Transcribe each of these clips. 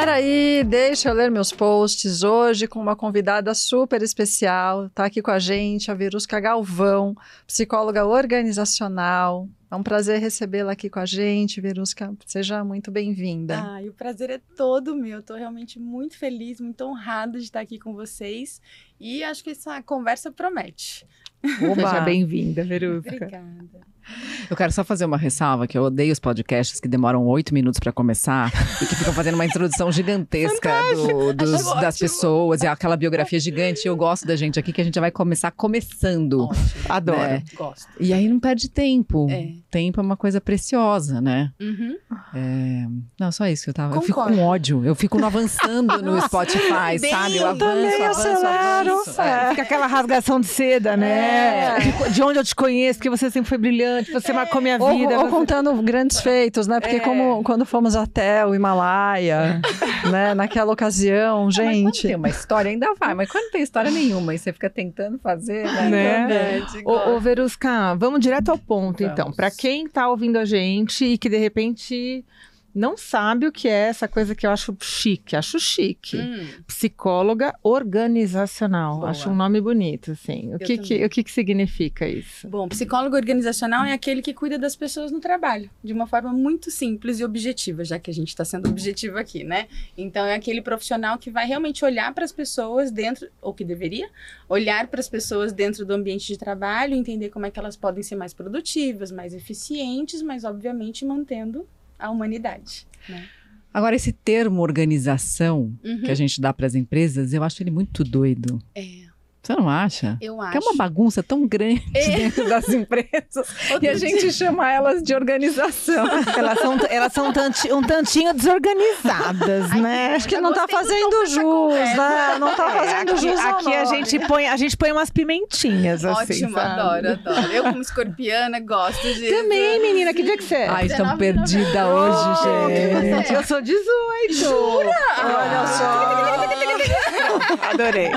Peraí, deixa eu ler meus posts hoje com uma convidada super especial. Tá aqui com a gente a Verusca Galvão, psicóloga organizacional. É um prazer recebê-la aqui com a gente, Verusca. Seja muito bem-vinda. E o prazer é todo meu. Estou realmente muito feliz, muito honrada de estar aqui com vocês. E acho que essa conversa promete. Oba. Seja bem-vinda, Verusca. Obrigada. Eu quero só fazer uma ressalva, que eu odeio os podcasts que demoram 8 minutos para começar e que ficam fazendo uma introdução gigantesca das pessoas e aquela biografia gigante. Eu gosto da gente aqui, que a gente já vai começar começando. Ótimo. Adoro. Né? Gosto. E aí não perde tempo. Tempo é uma coisa preciosa, né? Uhum. Não, só isso que eu tava. Concordo. Eu fico com ódio. Eu fico avançando no Spotify, sabe? Eu avanço. Fica aquela rasgação de seda, né? De onde eu te conheço, porque você sempre foi brilhante. Você marcou minha vida. Ou contando grandes feitos, né? Porque quando fomos até o Himalaia, né? Naquela ocasião, gente... Mas quando tem uma história, ainda vai. Mas quando não tem história nenhuma e você fica tentando fazer, né? Ô, Verusca, vamos direto ao ponto, então. Para quem tá ouvindo a gente e que, de repente... não sabe o que é essa coisa que eu acho chique. Psicóloga organizacional. Boa. Acho um nome bonito, assim. O que significa isso? Bom, psicólogo organizacional é aquele que cuida das pessoas no trabalho, de uma forma muito simples e objetiva, já que a gente está sendo objetivo aqui, né? Então, é aquele profissional que vai realmente olhar para as pessoas dentro, ou que deveria, olhar para as pessoas dentro do ambiente de trabalho, entender como é que elas podem ser mais produtivas, mais eficientes, mas, obviamente, mantendo a humanidade, né? Agora, esse termo organização que a gente dá para as empresas, eu acho ele muito doido. Você não acha? Eu acho. Que é uma bagunça tão grande dentro das empresas e a gente chama elas de organização. Elas são um tantinho desorganizadas, né? Acho que não tá fazendo jus, né? Não tá fazendo jus ao Aqui a gente põe umas pimentinhas, assim, ótimo, sabe? adoro. Eu, como escorpiana, gosto disso. Também, menina. Que dia que você é? Ai, tão perdida hoje, gente. Eu sou 18. Jura? Olha só. Adorei.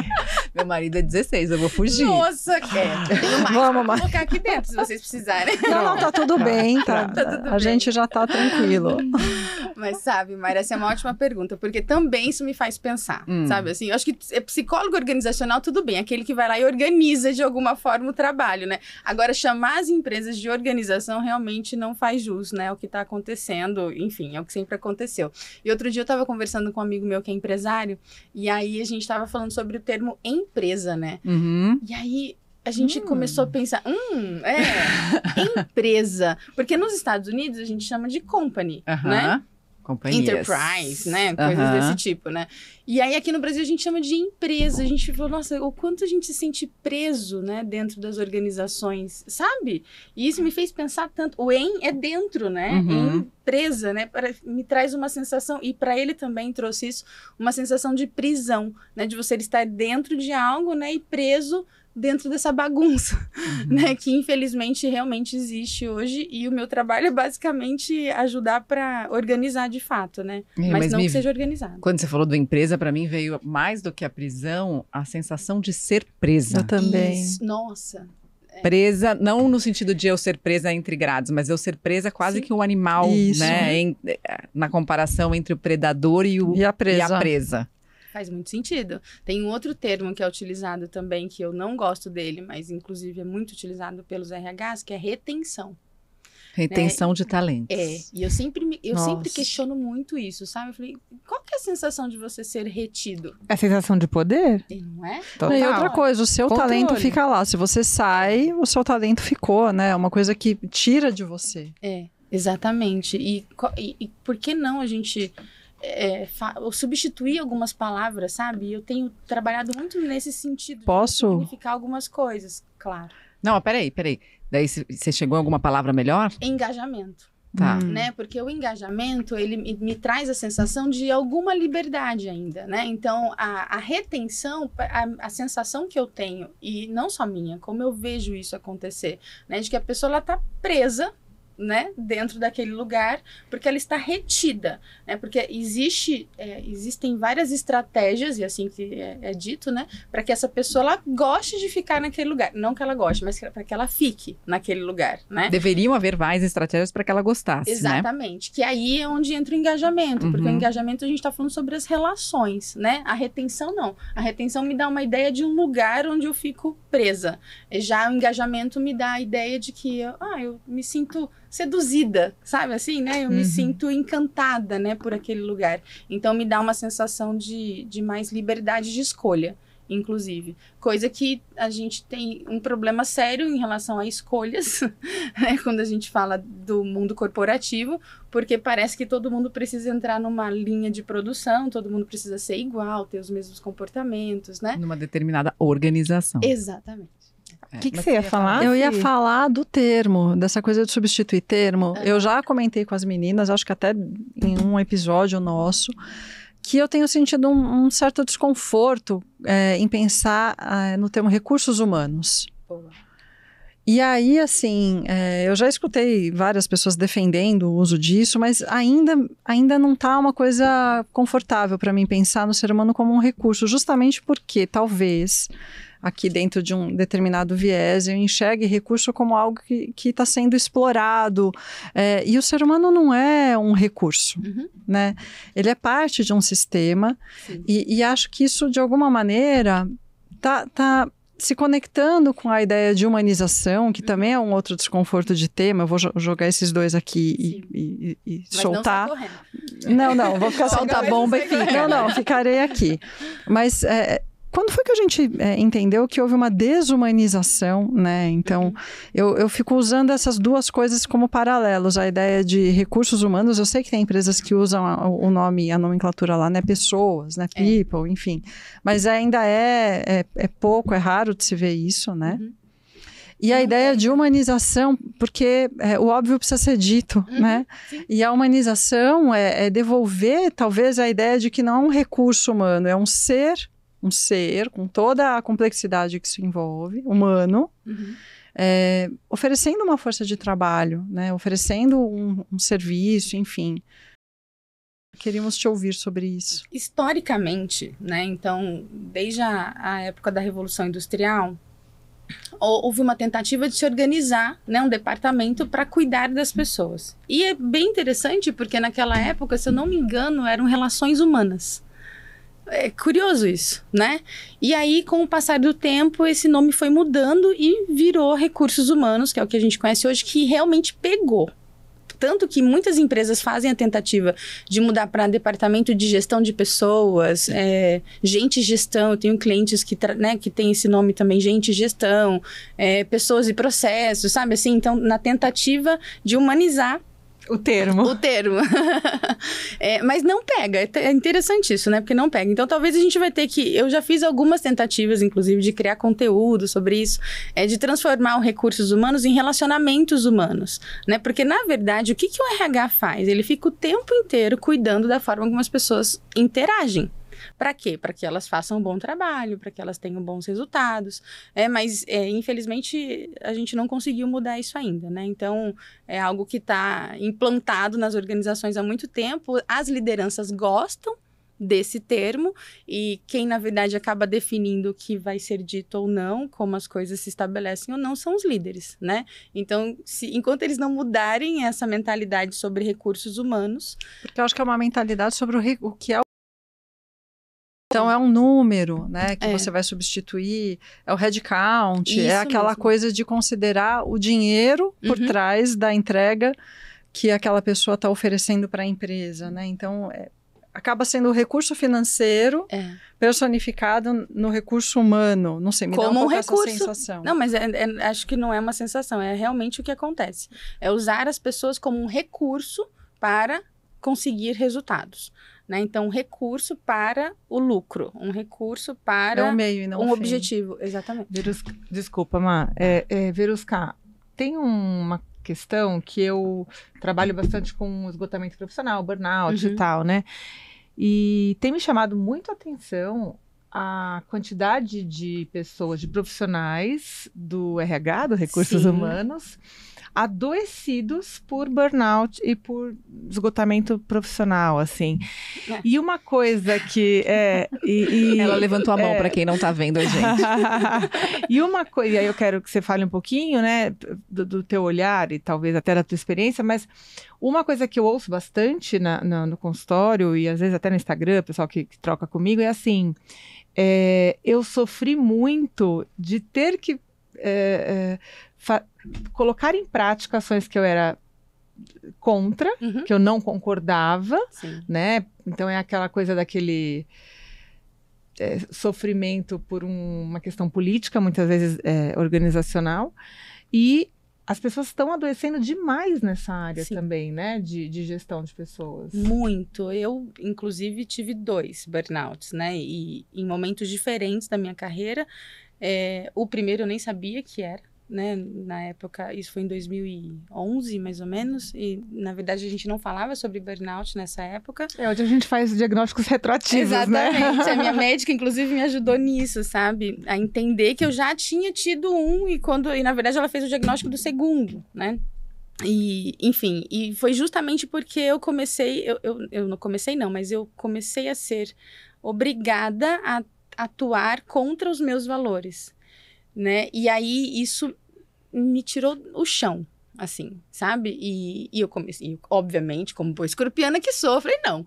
Meu marido é 16, eu vou fugir. Nossa, tenho mais pra colocar aqui dentro, se vocês precisarem. Não, tá tudo bem, tá tudo a bem. gente já tá tranquilo. Mas sabe, Mayra, essa é uma ótima pergunta, porque também isso me faz pensar, sabe? Assim, eu acho que psicólogo organizacional, tudo bem, aquele que vai lá e organiza de alguma forma o trabalho, né? Agora, chamar as empresas de organização realmente não faz jus, né? O que tá acontecendo, enfim, é o que sempre aconteceu. E outro dia eu tava conversando com um amigo meu que é empresário, e aí a gente tava falando sobre o termo empresa, né? E aí a gente começou a pensar, empresa. Porque nos Estados Unidos a gente chama de company, né? Companhias. Enterprise, né? Coisas desse tipo, né? E aí aqui no Brasil a gente chama de empresa. A gente falou, nossa, o quanto a gente se sente preso, né? Dentro das organizações, sabe? E isso me fez pensar tanto. O é dentro, né? Empresa, né? Me traz uma sensação, e para ele também trouxe isso, uma sensação de prisão, né? De você estar dentro de algo, né? E preso dentro dessa bagunça, né, que infelizmente realmente existe hoje, e o meu trabalho é basicamente ajudar para organizar de fato, né, mas não que seja organizado. Quando você falou do empresa, para mim veio mais do que a prisão, a sensação de ser presa. Eu também. Isso. Nossa. Presa, não no sentido de eu ser presa entre grades, mas eu ser presa quase que um animal, né, na comparação entre o predador e a presa. Faz muito sentido. Tem um outro termo que é utilizado também, que eu não gosto dele, mas inclusive é muito utilizado pelos RHs, que é retenção. Retenção de talentos. E eu sempre questiono muito isso, sabe? Eu falei, qual que é a sensação de você ser retido? É a sensação de poder? Não é? Total. E outra coisa, o seu talento fica lá. Se você sai, o seu talento ficou, né? É uma coisa que tira de você. Exatamente. E por que não a gente... substituir algumas palavras, sabe? Eu tenho trabalhado muito nesse sentido. Posso? De significar algumas coisas, claro. Não, peraí. Daí você chegou a alguma palavra melhor? Engajamento. Tá. Né? Porque o engajamento, ele me traz a sensação de alguma liberdade ainda, né? Então, a retenção, a sensação que eu tenho, e não só minha, como eu vejo isso acontecer, né? De que a pessoa, ela tá presa né, dentro daquele lugar, porque ela está retida, né, porque existem várias estratégias, e assim que é dito, né, para que essa pessoa ela goste de ficar naquele lugar, não que ela goste, mas para que ela fique naquele lugar, né. Deveriam haver mais estratégias para que ela gostasse, exatamente, né? Que aí é onde entra o engajamento, porque o engajamento a gente está falando sobre as relações, né, a retenção não, a retenção me dá uma ideia de um lugar onde eu fico presa, já o engajamento me dá a ideia de que eu me sinto seduzida, sabe assim, né? Eu me sinto encantada, né, por aquele lugar. Então, me dá uma sensação de mais liberdade de escolha, inclusive. Coisa que a gente tem um problema sério em relação a escolhas, né? Quando a gente fala do mundo corporativo, porque parece que todo mundo precisa entrar numa linha de produção, todo mundo precisa ser igual, ter os mesmos comportamentos, né? Numa determinada organização. Exatamente. O que você ia falar? Eu ia falar do termo, dessa coisa de substituir termo. Eu já comentei com as meninas, acho que até em um episódio nosso, que eu tenho sentido um certo desconforto em pensar no termo recursos humanos. Boa. E aí, assim, eu já escutei várias pessoas defendendo o uso disso, mas ainda não está uma coisa confortável para mim pensar no ser humano como um recurso, justamente porque talvez aqui dentro de um determinado viés eu enxergue recurso como algo que está sendo explorado, e o ser humano não é um recurso, né? Ele é parte de um sistema e acho que isso de alguma maneira tá se conectando com a ideia de humanização, que também é um outro desconforto de tema. Eu vou jogar esses dois aqui e soltar. Não, vou ficar soltar a bomba e fica. Não, ficarei aqui. Mas quando foi que a gente entendeu que houve uma desumanização, né? Então, eu fico usando essas duas coisas como paralelos. A ideia de recursos humanos, eu sei que tem empresas que usam o nome, a nomenclatura lá, né? Pessoas, né? People, enfim. Mas ainda é pouco, é raro de se ver isso, né? E a ideia de humanização, porque o óbvio precisa ser dito, né? Sim. E a humanização é devolver, talvez, a ideia de que não é um recurso humano, é um ser com toda a complexidade que isso envolve, humano, oferecendo uma força de trabalho, né? Oferecendo um serviço, enfim. Queríamos te ouvir sobre isso. Historicamente, né? Então, desde a época da Revolução Industrial, houve uma tentativa de se organizar, né, um departamento para cuidar das pessoas. E é bem interessante porque naquela época, se eu não me engano, eram relações humanas. É curioso isso, né? E aí, com o passar do tempo, esse nome foi mudando e virou recursos humanos, que é o que a gente conhece hoje, que realmente pegou. Tanto que muitas empresas fazem a tentativa de mudar para departamento de gestão de pessoas, gente gestão. Eu tenho clientes que tem esse nome também, gente gestão, pessoas e processos, sabe assim? Então, na tentativa de humanizar o termo. Mas não pega. É interessante isso, né? Porque não pega. Então, talvez a gente vai ter que... Eu já fiz algumas tentativas, inclusive, de criar conteúdo sobre isso. De transformar os recursos humanos em relacionamentos humanos, né? Porque, na verdade, o que o RH faz? Ele fica o tempo inteiro cuidando da forma como as pessoas interagem. Para quê? Para que elas façam um bom trabalho, para que elas tenham bons resultados. Mas, infelizmente, a gente não conseguiu mudar isso ainda, né? Então, é algo que está implantado nas organizações há muito tempo. As lideranças gostam desse termo e quem, na verdade, acaba definindo o que vai ser dito ou não, como as coisas se estabelecem ou não, são os líderes, né? Então, enquanto eles não mudarem essa mentalidade sobre recursos humanos... Porque eu acho que é uma mentalidade sobre o que é. Então, é um número, né, que você vai substituir, é o headcount, é aquela mesmo. Coisa de considerar o dinheiro por trás da entrega que aquela pessoa está oferecendo para a empresa, né? Então, acaba sendo o recurso financeiro personificado no recurso humano. Não sei, me dá um pouco essa sensação. Não, mas acho que não é uma sensação, é realmente o que acontece. É usar as pessoas como um recurso para conseguir resultados. Né? Então, um recurso para o lucro, um recurso para o meio e não um objetivo. Exatamente. Desculpa, Má. Verusca, tem uma questão que eu trabalho bastante com esgotamento profissional, burnout e tal, né? E tem me chamado muito a atenção a quantidade de pessoas, de profissionais do RH, do Recursos Humanos, adoecidos por burnout e por esgotamento profissional, assim. E uma coisa que... Ela levantou a mão para quem não tá vendo a gente. E uma coisa, e aí eu quero que você fale um pouquinho, né, do teu olhar e talvez até da tua experiência, mas uma coisa que eu ouço bastante no consultório e às vezes até no Instagram, o pessoal que troca comigo, é assim, eu sofri muito de ter que colocar em prática ações que eu era contra, que eu não concordava, né? Então é aquela coisa daquele sofrimento por uma questão política, muitas vezes organizacional, e as pessoas estão adoecendo demais nessa área também, né? De gestão de pessoas. Muito. Eu, inclusive, tive 2 burnouts, né? E em momentos diferentes da minha carreira. O primeiro eu nem sabia que era, né? Na época, isso foi em 2011, mais ou menos. E, na verdade, a gente não falava sobre burnout nessa época. Onde a gente faz diagnósticos retroativos, exatamente, né? A minha médica, inclusive, me ajudou nisso, sabe? A entender que eu já tinha tido um e na verdade, ela fez o diagnóstico do segundo, né? E, enfim, e foi justamente porque eu comecei... Eu não comecei, não, mas eu comecei a ser obrigada a atuar contra os meus valores, né? E aí, isso me tirou o chão, assim, sabe? E eu comecei, obviamente, como boa escorpiana que sou, eu falei, não.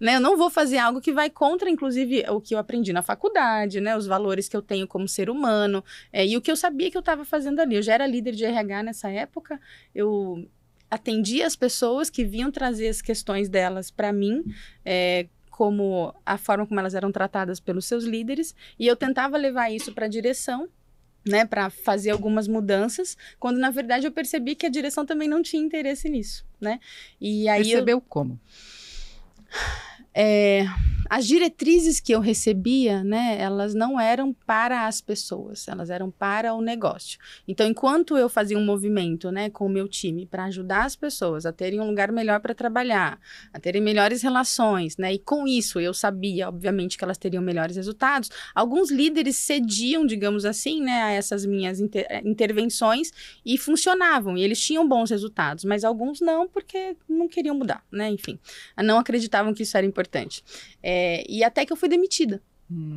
Né? Eu não vou fazer algo que vai contra, inclusive, o que eu aprendi na faculdade, né? Os valores que eu tenho como ser humano, e o que eu sabia que eu estava fazendo ali. Eu já era líder de RH nessa época, eu atendia as pessoas que vinham trazer as questões delas para mim, como a forma como elas eram tratadas pelos seus líderes, e eu tentava levar isso para a direção, né, para fazer algumas mudanças, quando na verdade eu percebi que a direção também não tinha interesse nisso, né? E aí percebeu como? As diretrizes que eu recebia, né, elas não eram para as pessoas, elas eram para o negócio. Então, enquanto eu fazia um movimento, né, com o meu time para ajudar as pessoas a terem um lugar melhor para trabalhar, a terem melhores relações, né, e com isso eu sabia, obviamente, que elas teriam melhores resultados, alguns líderes cediam, digamos assim, né, a essas minhas intervenções e funcionavam, e eles tinham bons resultados, mas alguns não, porque não queriam mudar, né, enfim, não acreditavam que isso era importante. E até que eu fui demitida,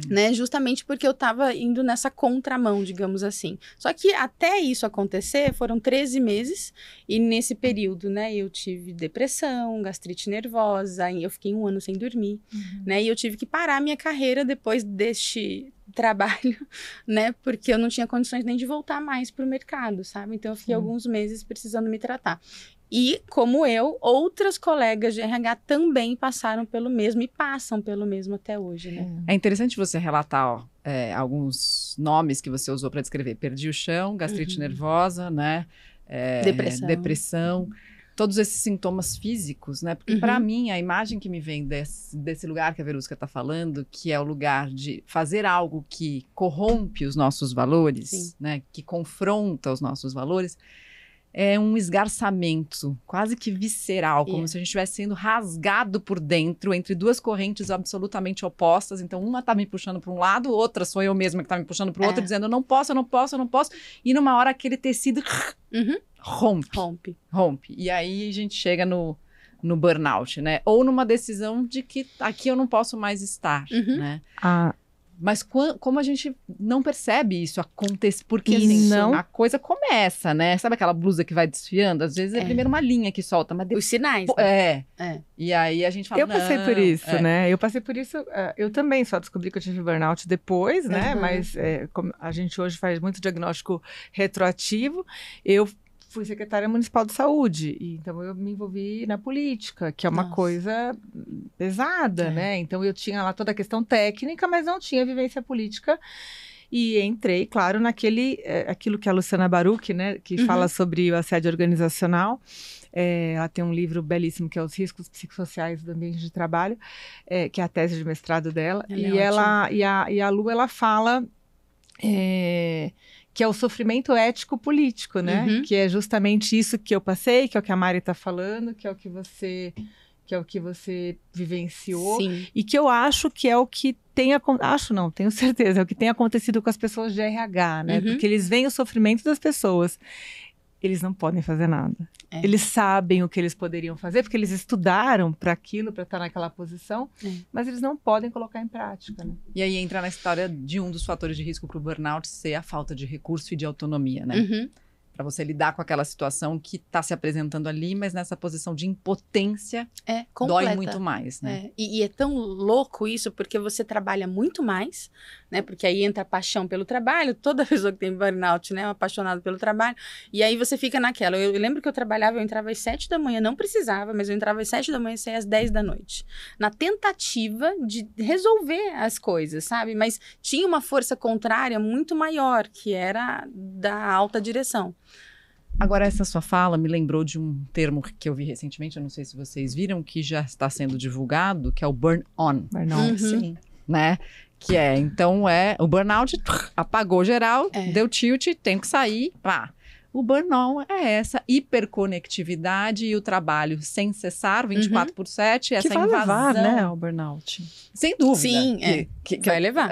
né? Justamente porque eu estava indo nessa contramão, digamos assim. Só que até isso acontecer, foram 13 meses, e nesse período, né, eu tive depressão, gastrite nervosa, eu fiquei 1 ano sem dormir, né? E eu tive que parar minha carreira depois deste trabalho, né? Porque eu não tinha condições nem de voltar mais para o mercado, sabe? Então eu fiquei alguns meses precisando me tratar. E, como eu, outras colegas de RH também passaram pelo mesmo e passam pelo mesmo até hoje, né? É interessante você relatar alguns nomes que você usou para descrever. Perdi o chão, gastrite nervosa, né? Depressão. Todos esses sintomas físicos, né? Porque, para mim, a imagem que me vem desse lugar que a Verusca está falando, que é o lugar de fazer algo que corrompe os nossos valores, né? Que confronta os nossos valores, é um esgarçamento quase que visceral, como se a gente estivesse sendo rasgado por dentro entre 2 correntes absolutamente opostas. Então, uma tá me puxando para um lado, outra sou eu mesma que tá me puxando para o outro, dizendo eu não posso. E numa hora aquele tecido rompe. E aí a gente chega no burnout, né? Ou numa decisão de que aqui eu não posso mais estar, né? Mas como a gente não percebe isso acontecer, porque assim, a coisa começa, né? Sabe aquela blusa que vai desfiando? Às vezes é primeiro uma linha que solta, mas depois... Os sinais, né? E aí a gente fala, eu passei por isso, né? Eu passei por isso, eu também só descobri que eu tive burnout depois, né? Mas como a gente hoje faz muito diagnóstico retroativo, eu fui secretária municipal de saúde, e então eu me envolvi na política, que é uma coisa pesada, né? Então eu tinha lá toda a questão técnica, mas não tinha vivência política, e entrei, claro, aquilo que a Luciana Baruch, né, que fala sobre o assédio organizacional. Ela tem um livro belíssimo que é Os Riscos Psicossociais do Ambiente de Trabalho, que é a tese de mestrado dela, e a Lu, ela fala que é o sofrimento ético-político, né? Que é justamente isso que eu passei, que é o que a Mari está falando, que é o que você vivenciou. Sim. E que eu acho que é o que tenho certeza, é o que tem acontecido com as pessoas de RH, né? Porque eles veem o sofrimento das pessoas. eles não podem fazer nada. Eles sabem o que eles poderiam fazer, porque eles estudaram para aquilo, para estar naquela posição, mas eles não podem colocar em prática, né? E aí entra na história de um dos fatores de risco para o burnout ser a falta de recurso e de autonomia, né? Para você lidar com aquela situação que está se apresentando ali, mas nessa posição de impotência dói muito mais, né? E é tão louco isso, porque você trabalha muito mais, né? Porque aí entra a paixão pelo trabalho, toda pessoa que tem burnout, né? É apaixonado pelo trabalho, e aí você fica naquela. Eu lembro que eu entrava às 7 da manhã, não precisava, mas eu entrava às 7 da manhã e saía às 10 da noite. Na tentativa de resolver as coisas, sabe? Mas tinha uma força contrária muito maior, que era da alta direção. Agora, essa sua fala me lembrou de um termo que eu vi recentemente, eu não sei se vocês viram, que já está sendo divulgado, que é o burn-on. Burnout, Sim. Né? Que então o burnout apagou geral, deu tilt, tem que sair, pá. O burn-on é essa hiperconectividade e o trabalho sem cessar, 24/7, essa que vai invasão. levar, né, ao burnout. Sem dúvida. Sim, que vai levar.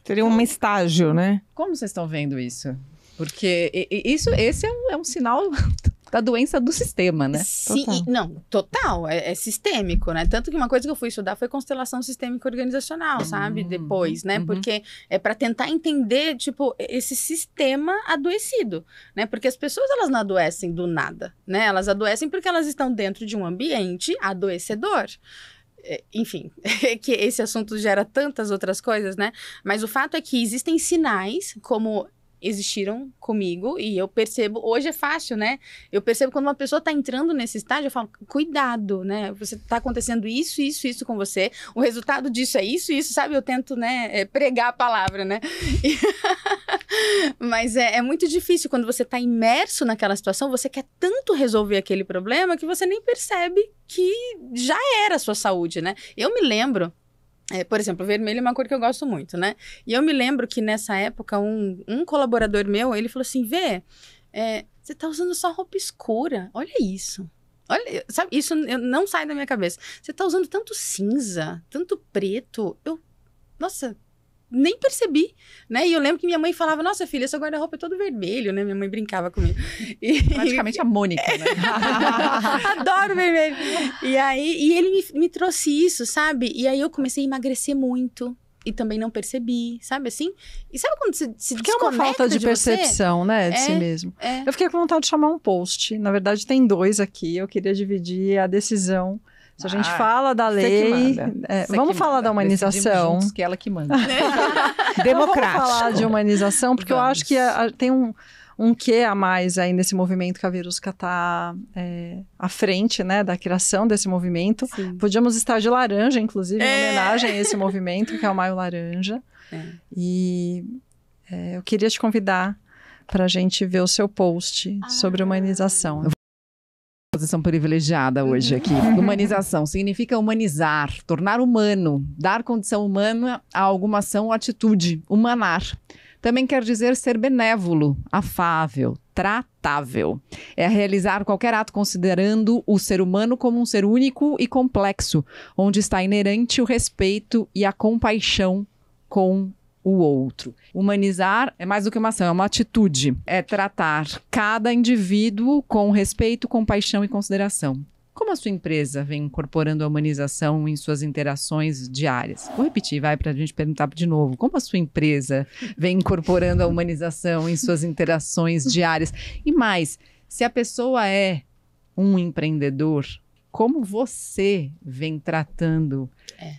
Seria um estágio, né? Como vocês estão vendo isso? Porque esse é um sinal da doença do sistema, né? Sim, total, é sistêmico, né? Tanto que uma coisa que eu fui estudar foi constelação sistêmica organizacional, sabe? Depois, né? Porque é para tentar entender, tipo, esse sistema adoecido, né? Porque as pessoas, elas não adoecem do nada, né? Elas adoecem porque elas estão dentro de um ambiente adoecedor. Enfim, que esse assunto gera tantas outras coisas, né? Mas o fato é que existem sinais, como existiram comigo, e eu percebo, hoje é fácil, né? Eu percebo quando uma pessoa tá entrando nesse estágio, eu falo, cuidado, né? Você tá acontecendo isso com você, o resultado disso é isso, sabe? Eu tento, né, pregar a palavra, né? Mas é muito difícil quando você tá imerso naquela situação, você quer tanto resolver aquele problema que você nem percebe que já era a sua saúde, né? Eu me lembro, por exemplo, o vermelho é uma cor que eu gosto muito, né? E eu me lembro que nessa época, um colaborador meu, ele falou assim, Vê, você tá usando só roupa escura, olha isso. Olha, sabe, isso não sai da minha cabeça. Você tá usando tanto cinza, tanto preto, nossa, nem percebi, né? E eu lembro que minha mãe falava, nossa filha, esse guarda-roupa é todo vermelho, né? Minha mãe brincava comigo. Praticamente a Mônica, né? Adoro vermelho. E aí, ele me trouxe isso, sabe? E aí eu comecei a emagrecer muito. E também não percebi, sabe assim? E sabe quando se Porque é uma falta de percepção, né, de si mesmo. Eu fiquei com vontade de chamar um post. Na verdade, tem 2 aqui. Eu queria dividir a decisão. Se a gente fala da lei, vamos falar da humanização. Juntos, que é ela que manda. Democrático. Vamos falar de humanização, porque eu acho que tem um quê a mais aí nesse movimento que a Verusca está à frente, né, da criação desse movimento. Sim. Podíamos estar de laranja, inclusive, em homenagem a esse movimento, que é o Maio Laranja. E eu queria te convidar para a gente ver o seu post sobre humanização. Posição privilegiada hoje aqui. Humanização significa humanizar, tornar humano, dar condição humana a alguma ação ou atitude, humanar. Também quer dizer ser benévolo, afável, tratável. É realizar qualquer ato considerando o ser humano como um ser único e complexo, onde está inerente o respeito e a compaixão com o outro. Humanizar é mais do que uma ação, é uma atitude. É tratar cada indivíduo com respeito, compaixão e consideração. Como a sua empresa vem incorporando a humanização em suas interações diárias? Vou repetir, para a gente perguntar de novo. Como a sua empresa vem incorporando a humanização em suas interações diárias? E mais, se a pessoa é um empreendedor, como você vem tratando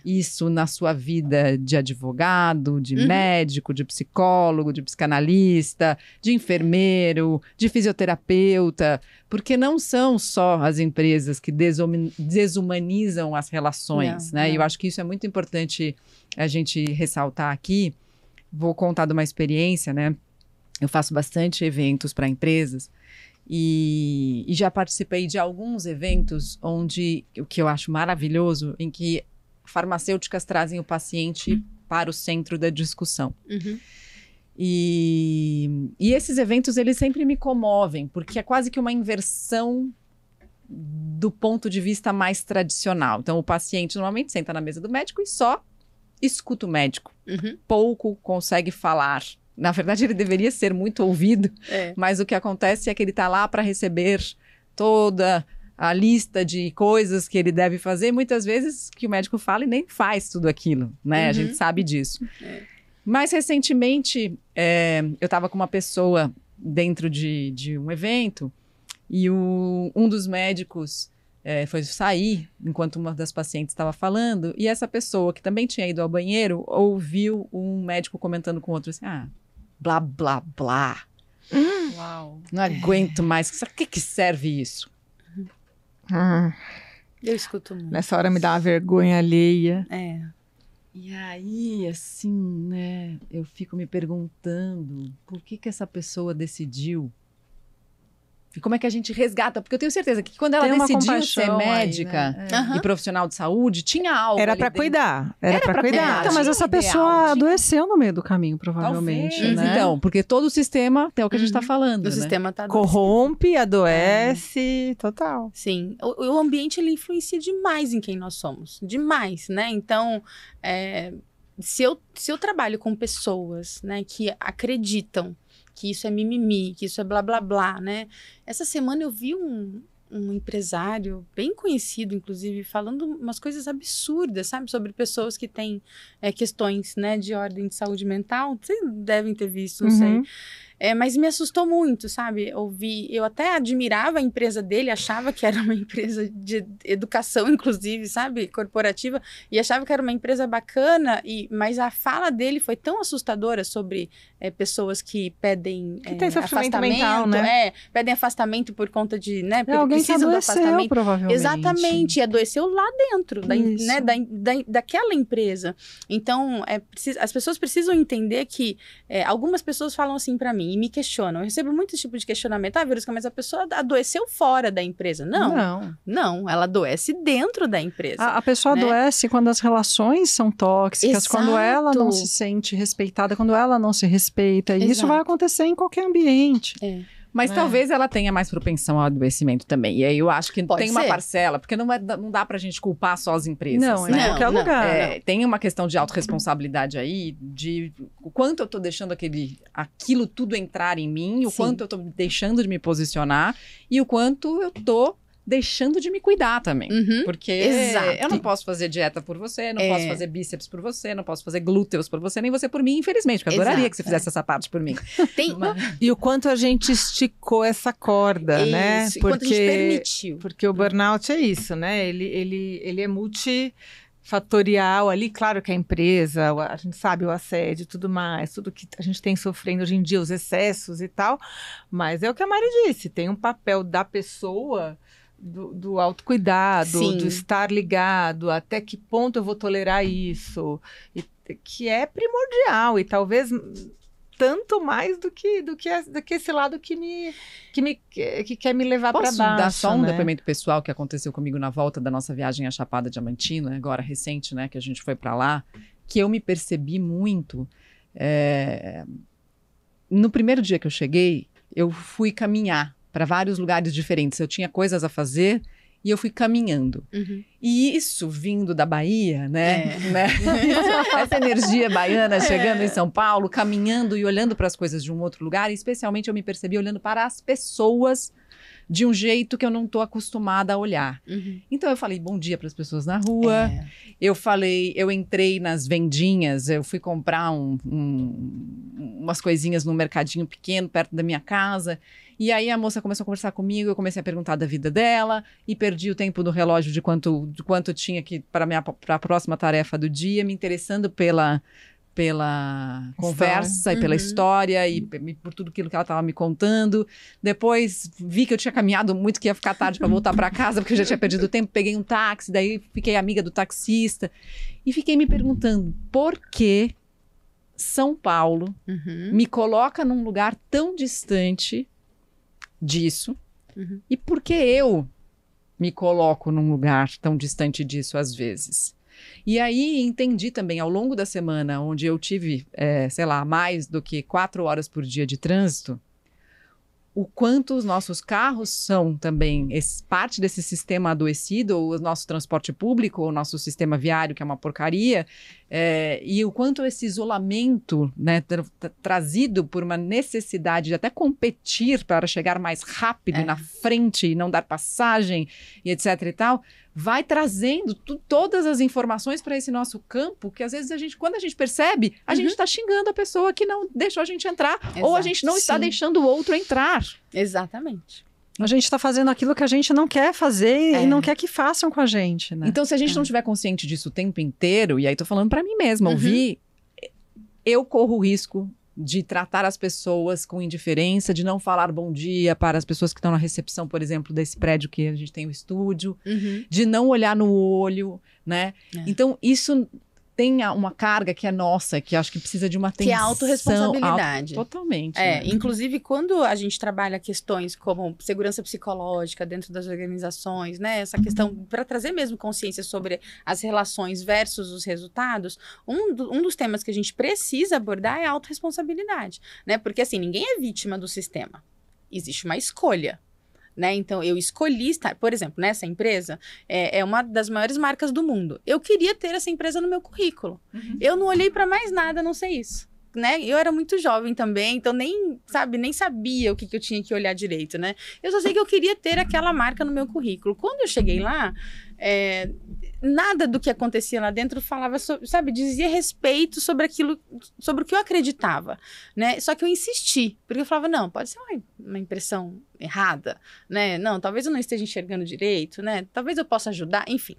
isso na sua vida de advogado, de médico, de psicólogo, de psicanalista, de enfermeiro, de fisioterapeuta? Porque não são só as empresas que desumanizam as relações, né? E eu acho que isso é muito importante a gente ressaltar aqui. Vou contar de uma experiência, né? Eu faço bastante eventos para empresas. E já participei de alguns eventos onde, o que eu acho maravilhoso, em que farmacêuticas trazem o paciente para o centro da discussão. E esses eventos, eles sempre me comovem, porque é quase que uma inversão do ponto de vista mais tradicional. Então, o paciente normalmente senta na mesa do médico e só escuta o médico. Pouco consegue falar, Na verdade, ele deveria ser muito ouvido, mas o que acontece é que ele está lá para receber toda a lista de coisas que ele deve fazer, muitas vezes que o médico fala e nem faz tudo aquilo, né? A gente sabe disso. Mais recentemente, eu estava com uma pessoa dentro de um evento e um dos médicos foi sair enquanto uma das pacientes estava falando, e essa pessoa, que também tinha ido ao banheiro, ouviu um médico comentando com o outro assim, blá, blá, blá. Uau. Não aguento mais. Pra que serve isso? Eu escuto muito. Nessa hora me dá uma vergonha alheia. E aí, assim, né, eu fico me perguntando por que essa pessoa decidiu. E como é que a gente resgata? Porque eu tenho certeza que quando ela decidiu ser médica e profissional de saúde, tinha algo. Era para cuidar. Era para cuidar. Então, mas essa pessoa adoeceu no meio do caminho, provavelmente. Talvez, né? Então, porque todo o sistema é o que a gente está falando. O sistema tá corrompe, adoece, total. Sim. O ambiente, ele influencia demais em quem nós somos. Demais, né? Então, se eu trabalho com pessoas, né, que acreditam que isso é mimimi, que isso é blá, blá, blá, né? Essa semana eu vi um empresário bem conhecido, inclusive, falando umas coisas absurdas, sabe? Sobre pessoas que têm questões, né, de ordem de saúde mental. Vocês devem ter visto, não sei. Mas me assustou muito, sabe? Eu até admirava a empresa dele, achava que era uma empresa de educação, inclusive, sabe? Corporativa, e achava que era uma empresa bacana, mas a fala dele foi tão assustadora sobre pessoas que pedem que tem afastamento mental, né? Pedem afastamento por conta de, né? Porque alguém precisam do afastamento. Provavelmente. Exatamente, e adoeceu lá dentro daquela empresa. Então, as pessoas precisam entender que algumas pessoas falam assim pra mim, e me questionam. Eu recebo muito esse tipo de questionamento. Verusca, mas a pessoa adoeceu fora da empresa. Não, ela adoece dentro da empresa. A pessoa adoece quando as relações são tóxicas, Exato. Quando ela não se sente respeitada, quando ela não se respeita. E isso vai acontecer em qualquer ambiente. Mas talvez ela tenha mais propensão ao adoecimento também. E aí eu acho que tem uma parcela, porque não dá pra gente culpar só as empresas. Não, em qualquer lugar. Tem uma questão de autorresponsabilidade aí, de o quanto eu tô deixando aquilo tudo entrar em mim, o quanto eu tô deixando de me posicionar e o quanto eu tô deixando de me cuidar também. Porque eu não posso fazer dieta por você, não posso fazer bíceps por você, não posso fazer glúteos por você, nem você por mim, infelizmente. Porque eu adoraria que você fizesse essa parte por mim. E o quanto a gente esticou essa corda, né? Porque quanto a gente permitiu. Porque o burnout é isso, né? Ele é multifatorial ali. Claro que a empresa, a gente sabe o assédio e tudo mais, tudo que a gente tem sofrendo hoje em dia, os excessos e tal. Mas é o que a Mari disse, tem um papel da pessoa... Do autocuidado, do estar ligado, até que ponto eu vou tolerar isso, que é primordial e talvez tanto mais do que esse lado que quer me levar para baixo. Posso dar só um né? depoimento pessoal que aconteceu comigo na volta da nossa viagem à Chapada Diamantina, agora recente, né, que a gente foi para lá, que eu me percebi muito. No primeiro dia que eu cheguei, eu fui caminhar para vários lugares diferentes. Eu tinha coisas a fazer e eu fui caminhando. E isso vindo da Bahia, né? Essa energia baiana chegando em São Paulo, caminhando e olhando para as coisas de um outro lugar. E especialmente eu me percebi olhando para as pessoas de um jeito que eu não estou acostumada a olhar. Então eu falei bom dia para as pessoas na rua. Eu entrei nas vendinhas, eu fui comprar umas coisinhas num mercadinho pequeno perto da minha casa. E aí a moça começou a conversar comigo, eu comecei a perguntar da vida dela e perdi o tempo do relógio de quanto tinha que para a próxima tarefa do dia, me interessando pela conversa e pela história e por tudo aquilo que ela estava me contando. Depois vi que eu tinha caminhado muito, que ia ficar tarde para voltar para casa, porque eu já tinha perdido tempo, peguei um táxi, daí fiquei amiga do taxista e fiquei me perguntando por que São Paulo me coloca num lugar tão distante disso e por que eu me coloco num lugar tão distante disso às vezes. E aí entendi também ao longo da semana, onde eu tive, mais do que 4 horas por dia de trânsito, o quanto os nossos carros são também parte desse sistema adoecido, ou o nosso transporte público, ou o nosso sistema viário, que é uma porcaria, e o quanto esse isolamento, né, trazido por uma necessidade de até competir para chegar mais rápido na frente e não dar passagem, e etc e tal, vai trazendo todas as informações para esse nosso campo, que às vezes quando a gente percebe, a gente está xingando a pessoa que não deixou a gente entrar, ou a gente não está deixando o outro entrar. Exatamente. A gente está fazendo aquilo que a gente não quer fazer e não quer que façam com a gente, né? Então, se a gente não estiver consciente disso o tempo inteiro, e aí tô falando para mim mesma, ouvir, eu corro o risco de tratar as pessoas com indiferença, de não falar bom dia para as pessoas que estão na recepção, por exemplo, desse prédio que a gente tem o estúdio, de não olhar no olho, né? Então, isso tem uma carga que é nossa, que acho que precisa de uma atenção. Que é a autorresponsabilidade. Totalmente. Né? Inclusive, quando a gente trabalha questões como segurança psicológica dentro das organizações, né? Essa questão, para trazer mesmo consciência sobre as relações versus os resultados, um dos temas que a gente precisa abordar é a autorresponsabilidade, né? Porque, assim, ninguém é vítima do sistema. Existe uma escolha. Né? Então, eu escolhi estar, por exemplo, nessa empresa, é uma das maiores marcas do mundo. Eu queria ter essa empresa no meu currículo. Eu não olhei para mais nada, a não sei isso. Né? Eu era muito jovem também, então nem sabia o que eu tinha que olhar direito, né? Eu só sei que eu queria ter aquela marca no meu currículo. Quando eu cheguei lá, nada do que acontecia lá dentro falava sobre, dizia respeito sobre aquilo, sobre o que eu acreditava, né? Só que eu insisti, porque eu falava, não, pode ser uma impressão errada, né? Não, talvez eu não esteja enxergando direito, né? Talvez eu possa ajudar, enfim.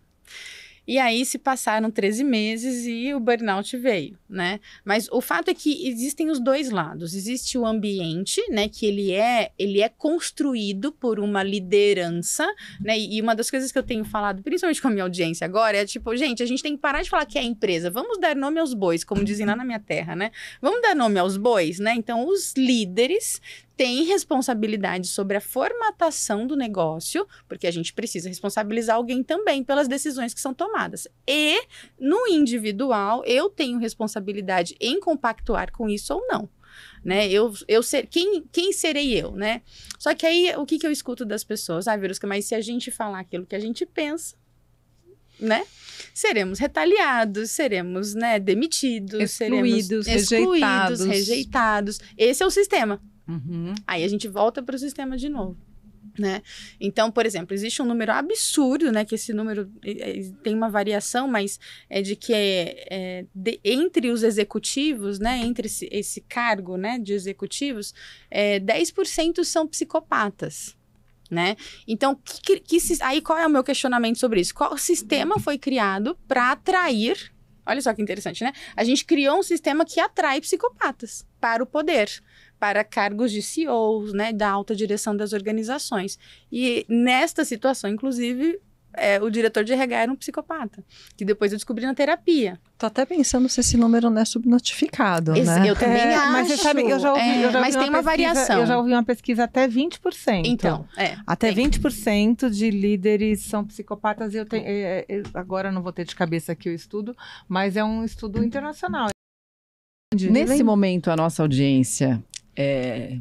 E aí se passaram 13 meses e o burnout veio, né? Mas o fato é que existem os dois lados. Existe o ambiente, né? Que ele é construído por uma liderança, né? E uma das coisas que eu tenho falado, principalmente com a minha audiência agora, é tipo, gente, a gente tem que parar de falar que é a empresa. Vamos dar nome aos bois, como dizem lá na minha terra, né? Vamos dar nome aos bois, né? Então, os líderes tem responsabilidade sobre a formatação do negócio, porque a gente precisa responsabilizar alguém também pelas decisões que são tomadas. E, no individual, eu tenho responsabilidade em compactuar com isso ou não. Né? Quem serei eu, né? Só que aí, o que eu escuto das pessoas? Verusca, mas se a gente falar aquilo que a gente pensa, né? Seremos retaliados, seremos, né, demitidos, excluídos, rejeitados. Esse é o sistema. Aí a gente volta para o sistema de novo, né? Então, por exemplo, existe um número absurdo, né? Que esse número tem uma variação, mas é de que entre os executivos, né? Entre esse cargo, né? De executivos, 10% são psicopatas. Né? Então, aí qual é o meu questionamento sobre isso? Qual sistema foi criado para atrair? Olha só que interessante, né? A gente criou um sistema que atrai psicopatas para o poder, para cargos de CEOs, né, da alta direção das organizações. E nesta situação, inclusive, o diretor de RH era um psicopata, que depois eu descobri na terapia. Tô até pensando se esse número não é subnotificado, né? Eu também acho. Mas você sabe, eu já ouvi mas tem uma variação. Eu já ouvi uma pesquisa até 20%. Então, até 20% de líderes são psicopatas. Eu tenho, agora não vou ter de cabeça aqui o estudo, mas é um estudo internacional. Nesse momento, a nossa audiência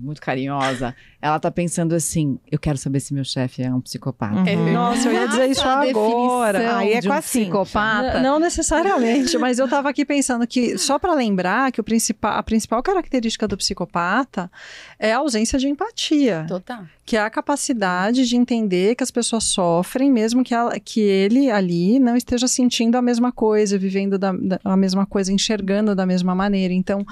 muito carinhosa, ela tá pensando assim, eu quero saber se meu chefe é um psicopata. Nossa, eu ia dizer isso agora. Aí é com psicopata. Não necessariamente, mas eu tava aqui pensando que, só para lembrar que a principal característica do psicopata é a ausência de empatia. Total. Que é a capacidade de entender que as pessoas sofrem, mesmo que ele ali não esteja sentindo a mesma coisa, vivendo a mesma coisa, enxergando da mesma maneira. Então,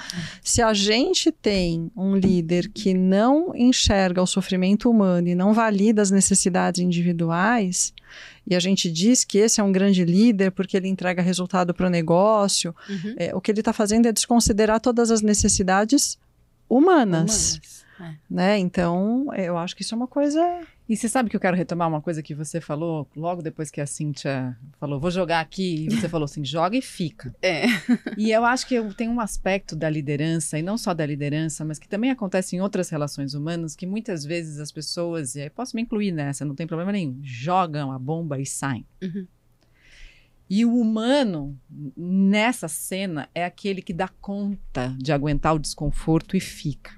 se a gente tem um líder que não enxerga o sofrimento humano e não valida as necessidades individuais, e a gente diz que esse é um grande líder porque ele entrega resultado para o negócio, o que ele está fazendo é desconsiderar todas as necessidades humanas. Né? Então, eu acho que isso é uma coisa... E você sabe que eu quero retomar uma coisa que você falou logo depois que a Cíntia falou, vou jogar aqui, e você falou assim, joga e fica. E eu acho que tem um aspecto da liderança, e não só da liderança, mas que também acontece em outras relações humanas, que muitas vezes as pessoas, e aí posso me incluir nessa, não tem problema nenhum, jogam a bomba e saem. E o humano, nessa cena, é aquele que dá conta de aguentar o desconforto e fica.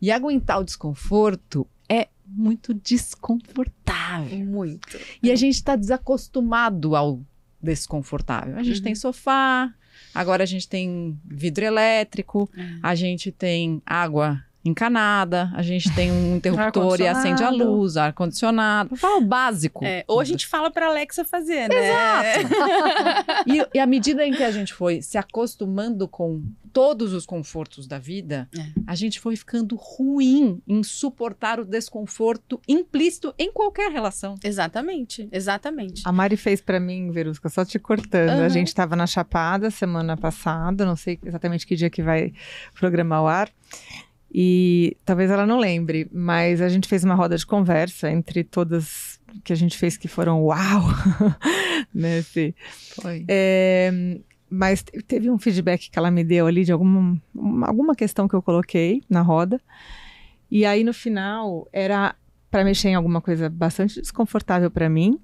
E aguentar o desconforto é muito desconfortável. Muito. E a gente está desacostumado ao desconfortável. A gente tem sofá, agora a gente tem vidro elétrico, a gente tem água encanada, a gente tem um interruptor e acende a luz, ar-condicionado. Vou falar o básico. Ou a gente fala pra Alexa fazer, né? Exato. E à medida em que a gente foi se acostumando com todos os confortos da vida, a gente foi ficando ruim em suportar o desconforto implícito em qualquer relação. Exatamente, exatamente. A Mari fez pra mim, Verusca, só te cortando. A gente tava na Chapada semana passada, não sei exatamente que dia que vai programar o ar. E talvez ela não lembre, mas a gente fez uma roda de conversa entre todas que a gente fez que foram uau, né? Foi. Mas teve um feedback que ela me deu ali de alguma questão que eu coloquei na roda. E aí no final era para mexer em alguma coisa bastante desconfortável para mim.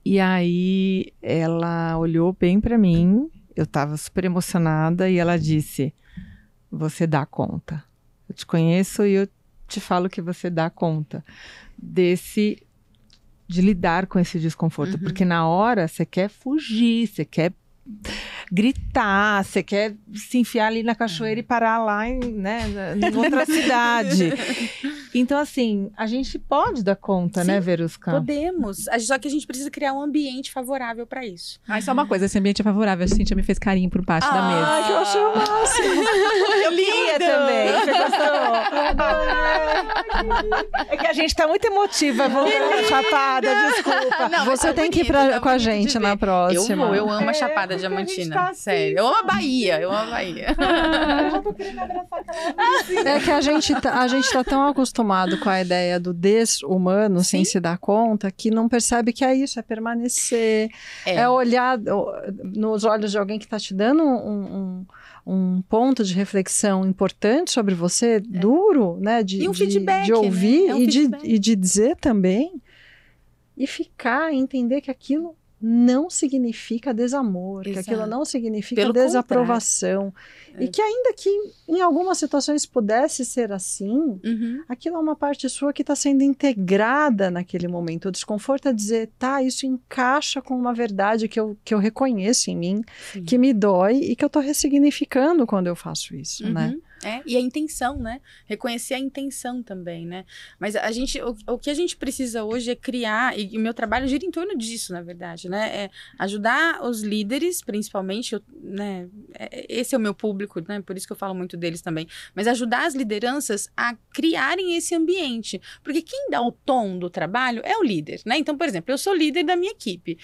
E aí ela olhou bem para mim, eu estava super emocionada e ela disse: "Você dá conta. Eu te conheço e eu te falo que você dá conta de lidar com esse desconforto. Porque na hora você quer fugir, você quer gritar, você quer se enfiar ali na cachoeira e parar lá em outra cidade. Então, assim, a gente pode dar conta, né, Verusca? Podemos. Só que a gente precisa criar um ambiente favorável para isso. Só uma coisa, esse ambiente é favorável. A Cíntia me fez carinho por baixo da mesa. Ai, que eu achei o máximo. Eu queria também. Você gostou? É que a gente tá muito emotiva. Vamos pra Chapada, desculpa. Não, você tem que ir com a gente na próxima. Eu amo a Chapada Diamantina. Tá sério. Eu amo a Bahia. Eu já tô querendo abraçar aquela. É que a gente tá tão acostumado com a ideia do des-humano, sem se dar conta, que não percebe que é isso, é permanecer, é olhar nos olhos de alguém que está te dando um ponto de reflexão importante sobre você, duro, né? E um feedback, de ouvir, né? e de dizer também, e ficar, entender que aquilo não significa desamor, que aquilo não significa Pelo desaprovação. E que ainda que em algumas situações pudesse ser assim, aquilo é uma parte sua que está sendo integrada naquele momento. O desconforto é dizer, tá, isso encaixa com uma verdade que eu reconheço em mim, que me dói e que eu estou ressignificando quando eu faço isso, né? E a intenção, né? Reconhecer a intenção também, né? Mas o que a gente precisa hoje é criar, e o meu trabalho gira em torno disso, na verdade, né? É ajudar os líderes, principalmente, né? Esse é o meu público, né? Por isso que eu falo muito deles também. Mas ajudar as lideranças a criarem esse ambiente. Porque quem dá o tom do trabalho é o líder, né? Então, por exemplo, eu sou líder da minha equipe.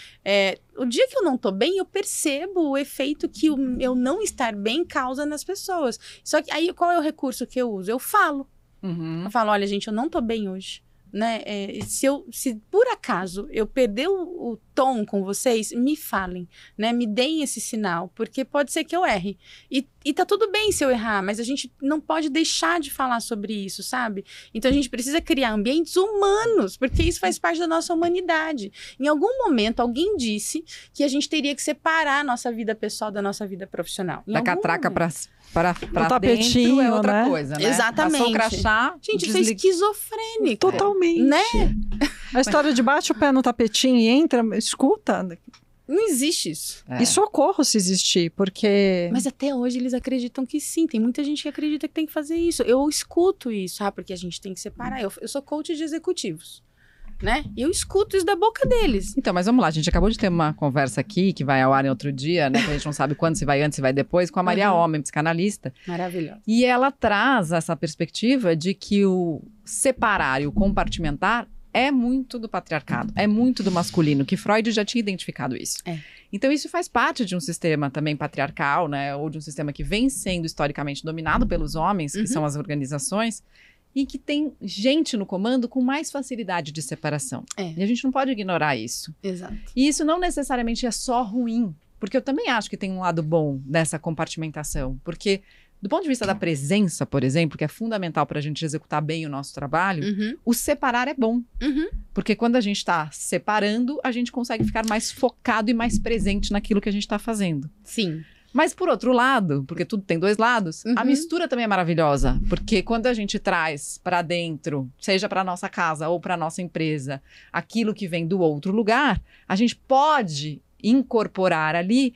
O dia que eu não tô bem, eu percebo o efeito que eu não estar bem causa nas pessoas. Só que aí, qual é o recurso que eu uso? Eu falo. Eu falo, olha, gente, eu não tô bem hoje. Né? Se por acaso eu perder o tom com vocês, me falem, né? Me deem esse sinal, porque pode ser que eu erre. E tá tudo bem se eu errar, mas a gente não pode deixar de falar sobre isso, sabe? Então a gente precisa criar ambientes humanos, porque isso faz parte da nossa humanidade. Em algum momento, alguém disse que a gente teria que separar a nossa vida pessoal da nossa vida profissional. Da catraca para o tapetinho, dentro é outra né? coisa, né? Exatamente. Passou o crachá, gente, isso é esquizofrênico. Totalmente. Né? A história de bate o pé no tapetinho e entra, escuta. Não existe isso. E socorro se existir, porque... Mas até hoje eles acreditam que sim. Tem muita gente que acredita que tem que fazer isso. Eu escuto isso, porque a gente tem que separar. Eu sou coach de executivos, né? E eu escuto isso da boca deles. Então, mas vamos lá, a gente acabou de ter uma conversa aqui, que vai ao ar em outro dia, né? Que a gente não sabe quando, se vai antes, se vai depois, com a Maria Homem, psicanalista. Maravilhosa. E ela traz essa perspectiva de que o separar e o compartimentar é muito do patriarcado, é muito do masculino, que Freud já tinha identificado isso. Então isso faz parte de um sistema também patriarcal, né? Ou de um sistema que vem sendo historicamente dominado pelos homens, que são as organizações, e que tem gente no comando com mais facilidade de separação. E a gente não pode ignorar isso. Exato. E isso não necessariamente é só ruim, porque eu também acho que tem um lado bom dessa compartimentação, porque do ponto de vista da presença, por exemplo, que é fundamental para a gente executar bem o nosso trabalho, o separar é bom. Porque quando a gente está separando, a gente consegue ficar mais focado e mais presente naquilo que a gente está fazendo. Sim. Mas, por outro lado, porque tudo tem dois lados, a mistura também é maravilhosa. Porque quando a gente traz para dentro, seja para nossa casa ou para nossa empresa, aquilo que vem do outro lugar, a gente pode incorporar ali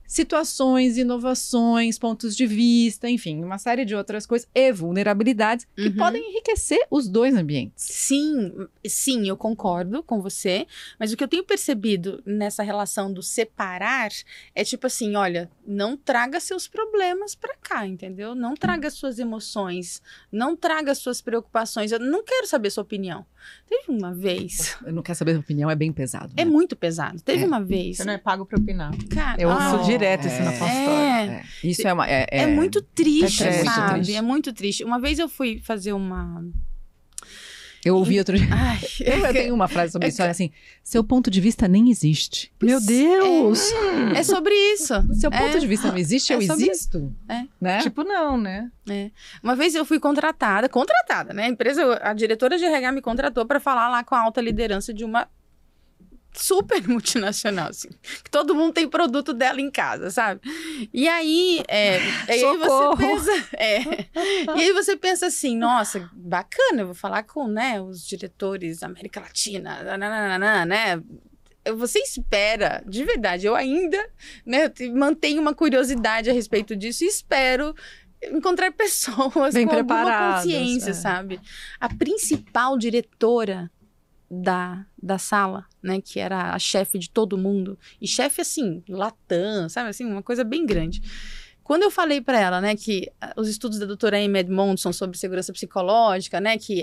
situações, inovações, pontos de vista, enfim, uma série de outras coisas e vulnerabilidades que podem enriquecer os dois ambientes. Sim, eu concordo com você, mas o que eu tenho percebido nessa relação do separar é tipo assim, olha, não traga seus problemas pra cá, entendeu? Não traga suas emoções, não traga suas preocupações, eu não quero saber sua opinião. Teve uma vez... Eu não quero saber a opinião, é bem pesado. Né? É muito pesado. Teve uma vez... Você não é pago pra opinar. Cara, eu ouço direto isso na consultória. Isso é muito triste, sabe? Muito triste. É muito triste. Uma vez eu fui fazer uma... Eu ouvi outro dia. Eu tenho uma frase sobre isso, olha assim, seu ponto de vista nem existe. Meu Deus! É sobre isso. Seu ponto de vista não existe, eu existo? Né? Tipo, não, né? Uma vez eu fui contratada, né? A diretora de RH me contratou para falar lá com a alta liderança de uma super multinacional, assim, que todo mundo tem produto dela em casa, sabe? E aí, e aí você pensa assim, nossa, bacana, eu vou falar com, né, os diretores da América Latina, né? Você espera, de verdade, eu ainda, né, mantenho uma curiosidade a respeito disso e espero encontrar pessoas bem com alguma preparadas, consciência, sabe? A principal diretora da sala, né, que era a chefe de todo mundo, e chefe, assim, Latam, sabe, assim, uma coisa bem grande. Quando eu falei para ela, né, que os estudos da doutora Amy Edmondson sobre segurança psicológica, né, que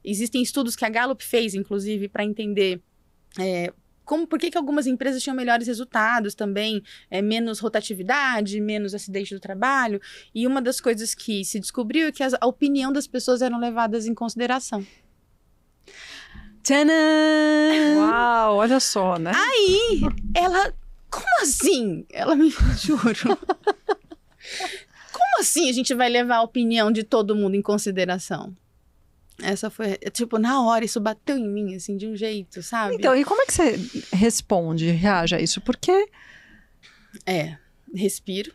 existem estudos que a Gallup fez, inclusive, para entender por que algumas empresas tinham melhores resultados também, menos rotatividade, menos acidente do trabalho, e uma das coisas que se descobriu é que a opinião das pessoas eram levadas em consideração. Tcharam! Uau, olha só, né? Aí, ela... Como assim? Ela me... Juro. Como assim a gente vai levar a opinião de todo mundo em consideração? Essa foi... Tipo, na hora, isso bateu em mim, assim, de um jeito, sabe? Então, e como é que você responde, reage a isso? Porque... Respiro.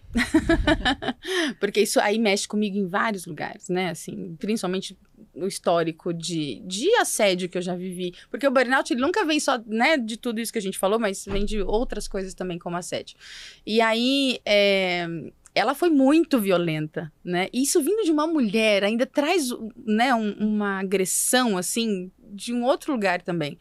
Porque isso aí mexe comigo em vários lugares, né? Assim, principalmente o histórico de assédio que eu já vivi. Porque o burnout, ele nunca vem só, né, de tudo isso que a gente falou, mas vem de outras coisas também, como assédio. E aí, ela foi muito violenta, né? E isso vindo de uma mulher ainda traz, né, uma agressão, assim, de um outro lugar também.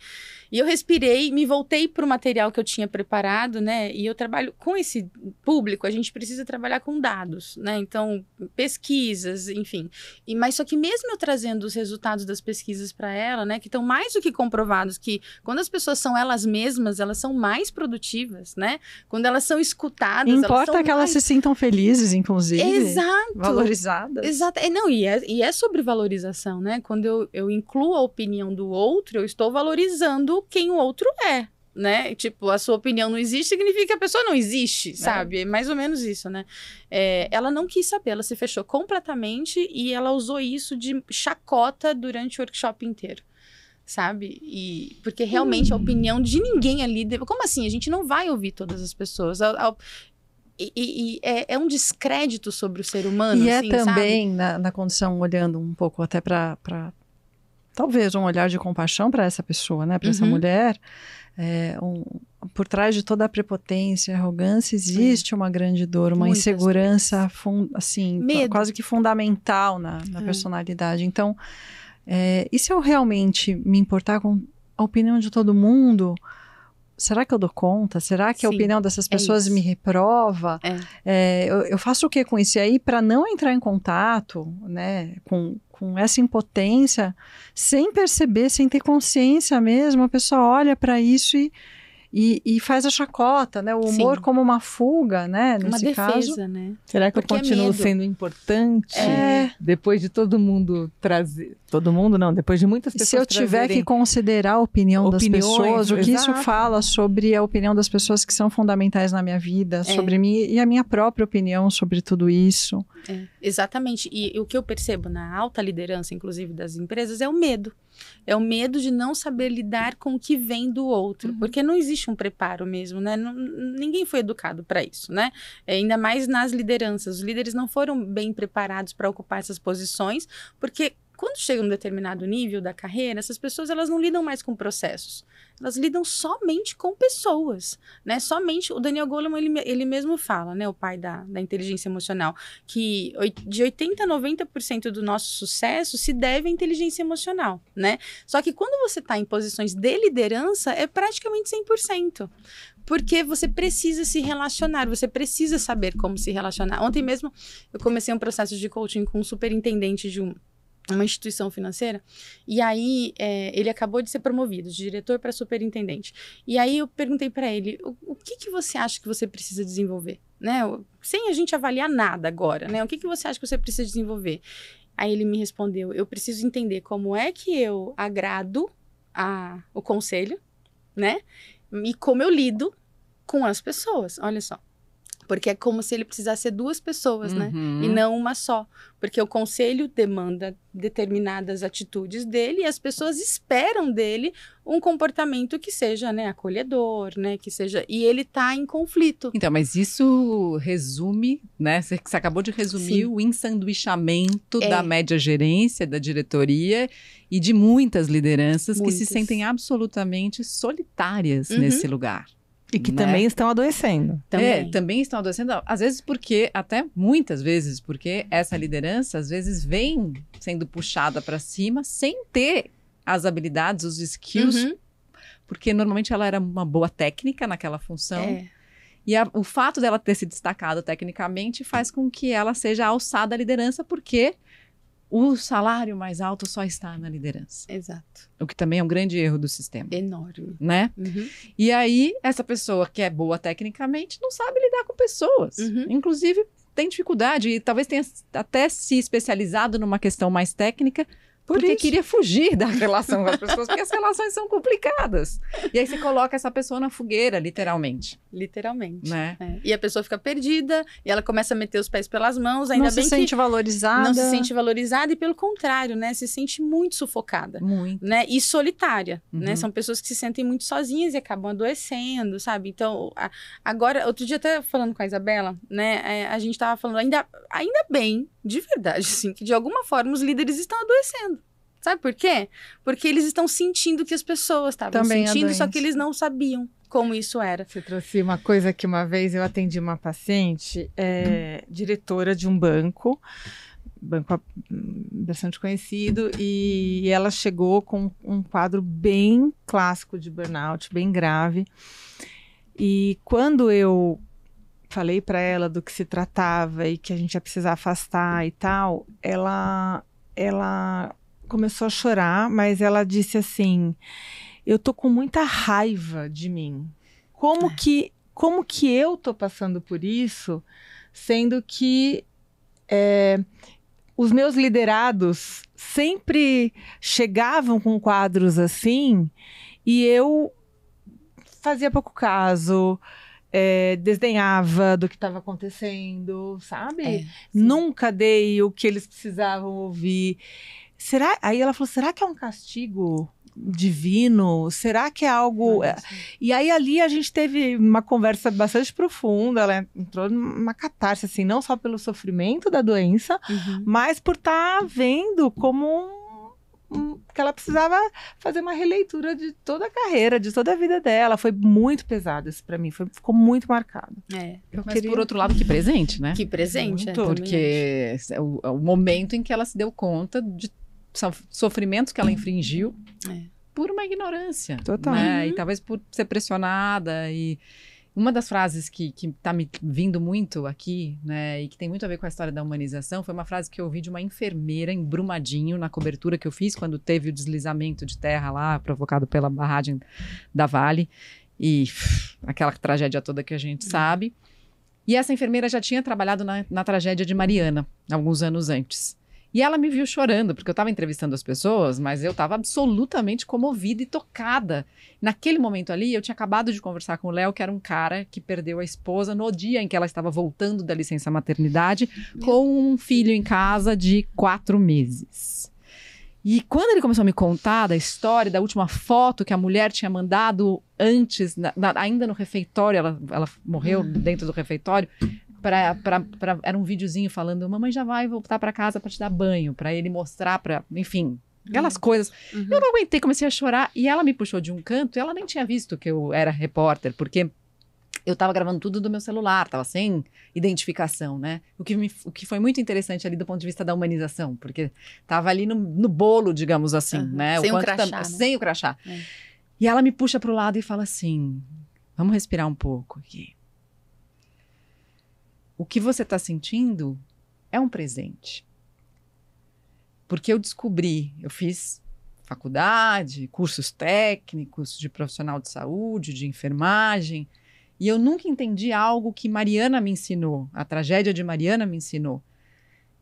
E eu respirei, me voltei para o material que eu tinha preparado, né? E eu trabalho com esse público, a gente precisa trabalhar com dados, né? Então, pesquisas, enfim. Mas só que mesmo eu trazendo os resultados das pesquisas para ela, né? Que estão mais do que comprovados, que quando as pessoas são elas mesmas, elas são mais produtivas, né? Quando elas são escutadas, importa que elas se sintam felizes, inclusive. Exato. Valorizadas. Exato. E é sobre valorização, né? Quando eu incluo a opinião do outro, eu estou valorizando quem o outro é, né? Tipo, a sua opinião não existe, significa que a pessoa não existe, sabe? É mais ou menos isso, né? Ela não quis saber, ela se fechou completamente e ela usou isso de chacota durante o workshop inteiro, sabe? Porque realmente a opinião de ninguém ali... Como assim? A gente não vai ouvir todas as pessoas. É um descrédito sobre o ser humano, e assim, também na condição, olhando um pouco até para talvez um olhar de compaixão para essa pessoa, né, para essa mulher, por trás de toda a prepotência, arrogância, existe uma grande dor, uma insegurança, assim, quase que fundamental na personalidade. Então, e se eu realmente me importar com a opinião de todo mundo, será que eu dou conta? Será que a opinião dessas pessoas me reprova? Eu faço o que com isso? E aí, para não entrar em contato, né, com essa impotência, sem perceber, sem ter consciência mesmo, a pessoa olha para isso e faz a chacota, né? O humor como uma fuga, né? Nesse uma defesa, caso. Né? Será que eu continuo sendo importante depois de todo mundo trazer... Todo mundo não, depois de muitas pessoas se eu tiver que considerar a opinião das pessoas, o que isso fala sobre a opinião das pessoas que são fundamentais na minha vida, sobre mim e a minha própria opinião sobre tudo isso. Exatamente. E o que eu percebo na alta liderança, inclusive das empresas, é o medo. É o medo de não saber lidar com o que vem do outro, porque não existe um preparo mesmo, né? Ninguém foi educado para isso, né? Ainda mais nas lideranças. Os líderes não foram bem preparados para ocupar essas posições, porque quando chega um determinado nível da carreira, essas pessoas elas não lidam mais com processos. Elas lidam somente com pessoas, né? Somente, o Daniel Goleman, ele mesmo fala, né? O pai da inteligência emocional, que de 80% a 90% do nosso sucesso se deve à inteligência emocional, né? Só que quando você está em posições de liderança, é praticamente 100%. Porque você precisa se relacionar, você precisa saber como se relacionar. Ontem mesmo, eu comecei um processo de coaching com um superintendente de uma instituição financeira, e aí ele acabou de ser promovido de diretor para superintendente. E aí eu perguntei para ele, o que você acha que você precisa desenvolver? Né? Sem a gente avaliar nada agora, né? O que você acha que você precisa desenvolver? Aí ele me respondeu, eu preciso entender como é que eu agrado o conselho, né? E como eu lido com as pessoas, olha só. Porque é como se ele precisasse ser 2 pessoas, né? E não uma só. Porque o conselho demanda determinadas atitudes dele e as pessoas esperam dele um comportamento que seja, né, acolhedor, né? Que seja... E ele tá em conflito. Então, mas isso resume, né? Você acabou de resumir o ensanduichamento da média gerência, da diretoria e de muitas lideranças que se sentem absolutamente solitárias nesse lugar. E que também estão adoecendo. Também estão adoecendo, às vezes porque, até muitas vezes, porque essa liderança, às vezes, vem sendo puxada para cima sem ter as habilidades, os skills, porque normalmente ela era uma boa técnica naquela função. E o fato dela ter se destacado tecnicamente faz com que ela seja alçada à liderança, porque o salário mais alto só está na liderança. Exato. O que também é um grande erro do sistema. Enorme. Né? E aí, essa pessoa que é boa tecnicamente não sabe lidar com pessoas. Inclusive, tem dificuldade e talvez tenha até se especializado numa questão mais técnica porque queria fugir da relação com as pessoas, porque as relações são complicadas. E aí você coloca essa pessoa na fogueira, literalmente. Literalmente. Né? E a pessoa fica perdida, e ela começa a meter os pés pelas mãos, ainda não bem se sente valorizada. Não se sente valorizada e, pelo contrário, né? Se sente muito sufocada. Muito. Né? E solitária, né? São pessoas que se sentem muito sozinhas e acabam adoecendo, sabe? Então, agora, outro dia até falando com a Isabela, né? A gente tava falando, ainda bem, de verdade, assim, que de alguma forma os líderes estão adoecendo. Sabe por quê? Porque eles estão sentindo que as pessoas estavam sentindo, só que eles não sabiam como isso era. Você trouxe uma coisa que uma vez eu atendi uma paciente, diretora de um banco bastante conhecido, e ela chegou com um quadro bem clássico de burnout, bem grave. E quando eu falei para ela do que se tratava e que a gente ia precisar afastar e tal, ela começou a chorar, mas ela disse assim, eu tô com muita raiva de mim. Como que eu tô passando por isso, sendo que os meus liderados sempre chegavam com quadros assim e eu fazia pouco caso, desdenhava do que estava acontecendo, sabe? Nunca dei o que eles precisavam ouvir. Aí ela falou, será que é um castigo divino? Será que é algo... E aí ali a gente teve uma conversa bastante profunda, ela entrou numa catarse, assim, não só pelo sofrimento da doença, mas por estar vendo como que ela precisava fazer uma releitura de toda a carreira, de toda a vida dela. Foi muito pesado isso pra mim, ficou muito marcado. Mas por outro lado, que presente, né? Que presente, porque o momento em que ela se deu conta de sofrimentos que ela infringiu por uma ignorância. Total. Né? E talvez por ser pressionada. E uma das frases que tá me vindo muito aqui, né, e que tem muito a ver com a história da humanização, foi uma frase que eu ouvi de uma enfermeira em Brumadinho, na cobertura que eu fiz quando teve o deslizamento de terra lá, provocado pela barragem da Vale, e aquela tragédia toda que a gente sabe. E essa enfermeira já tinha trabalhado na tragédia de Mariana, alguns anos antes. E ela me viu chorando, porque eu estava entrevistando as pessoas, mas eu estava absolutamente comovida e tocada. Naquele momento ali, eu tinha acabado de conversar com o Léo, que era um cara que perdeu a esposa no dia em que ela estava voltando da licença maternidade, com um filho em casa de 4 meses. E quando ele começou a me contar da história, da última foto que a mulher tinha mandado antes, ainda no refeitório, ela morreu dentro do refeitório, era um videozinho falando, mamãe já vai voltar para casa para te dar banho, para ele mostrar, enfim, aquelas coisas. Eu não aguentei, comecei a chorar, e ela me puxou de um canto, e ela nem tinha visto que eu era repórter, porque eu estava gravando tudo do meu celular, estava sem identificação, né? O que foi muito interessante ali do ponto de vista da humanização, porque estava ali no bolo, digamos assim, né? Sem o crachá, né? Sem o crachá. E ela me puxa para o lado e fala assim, vamos respirar um pouco aqui. O que você está sentindo é um presente. Porque eu descobri, eu fiz faculdade, cursos técnicos de profissional de saúde, de enfermagem, e eu nunca entendi algo que Mariana me ensinou, a tragédia de Mariana me ensinou,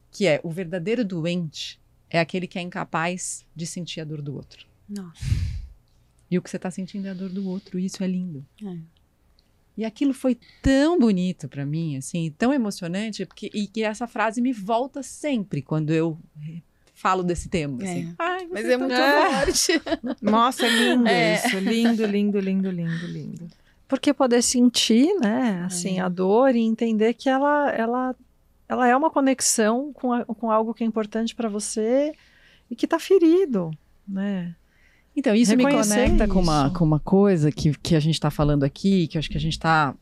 que é o verdadeiro doente é aquele que é incapaz de sentir a dor do outro. Nossa. E o que você está sentindo é a dor do outro, e isso é lindo. E aquilo foi tão bonito para mim, assim, tão emocionante, e que essa frase me volta sempre quando eu falo desse tema. Assim. Ai, mas é muito forte. Nossa, é lindo isso. Lindo, lindo, lindo, lindo, lindo. Porque poder sentir, né, assim, a dor e entender que ela é uma conexão com algo que é importante para você e que está ferido, né? Então, isso me Reconhecer conecta isso. com uma coisa que a gente está falando aqui, que eu acho que a gente está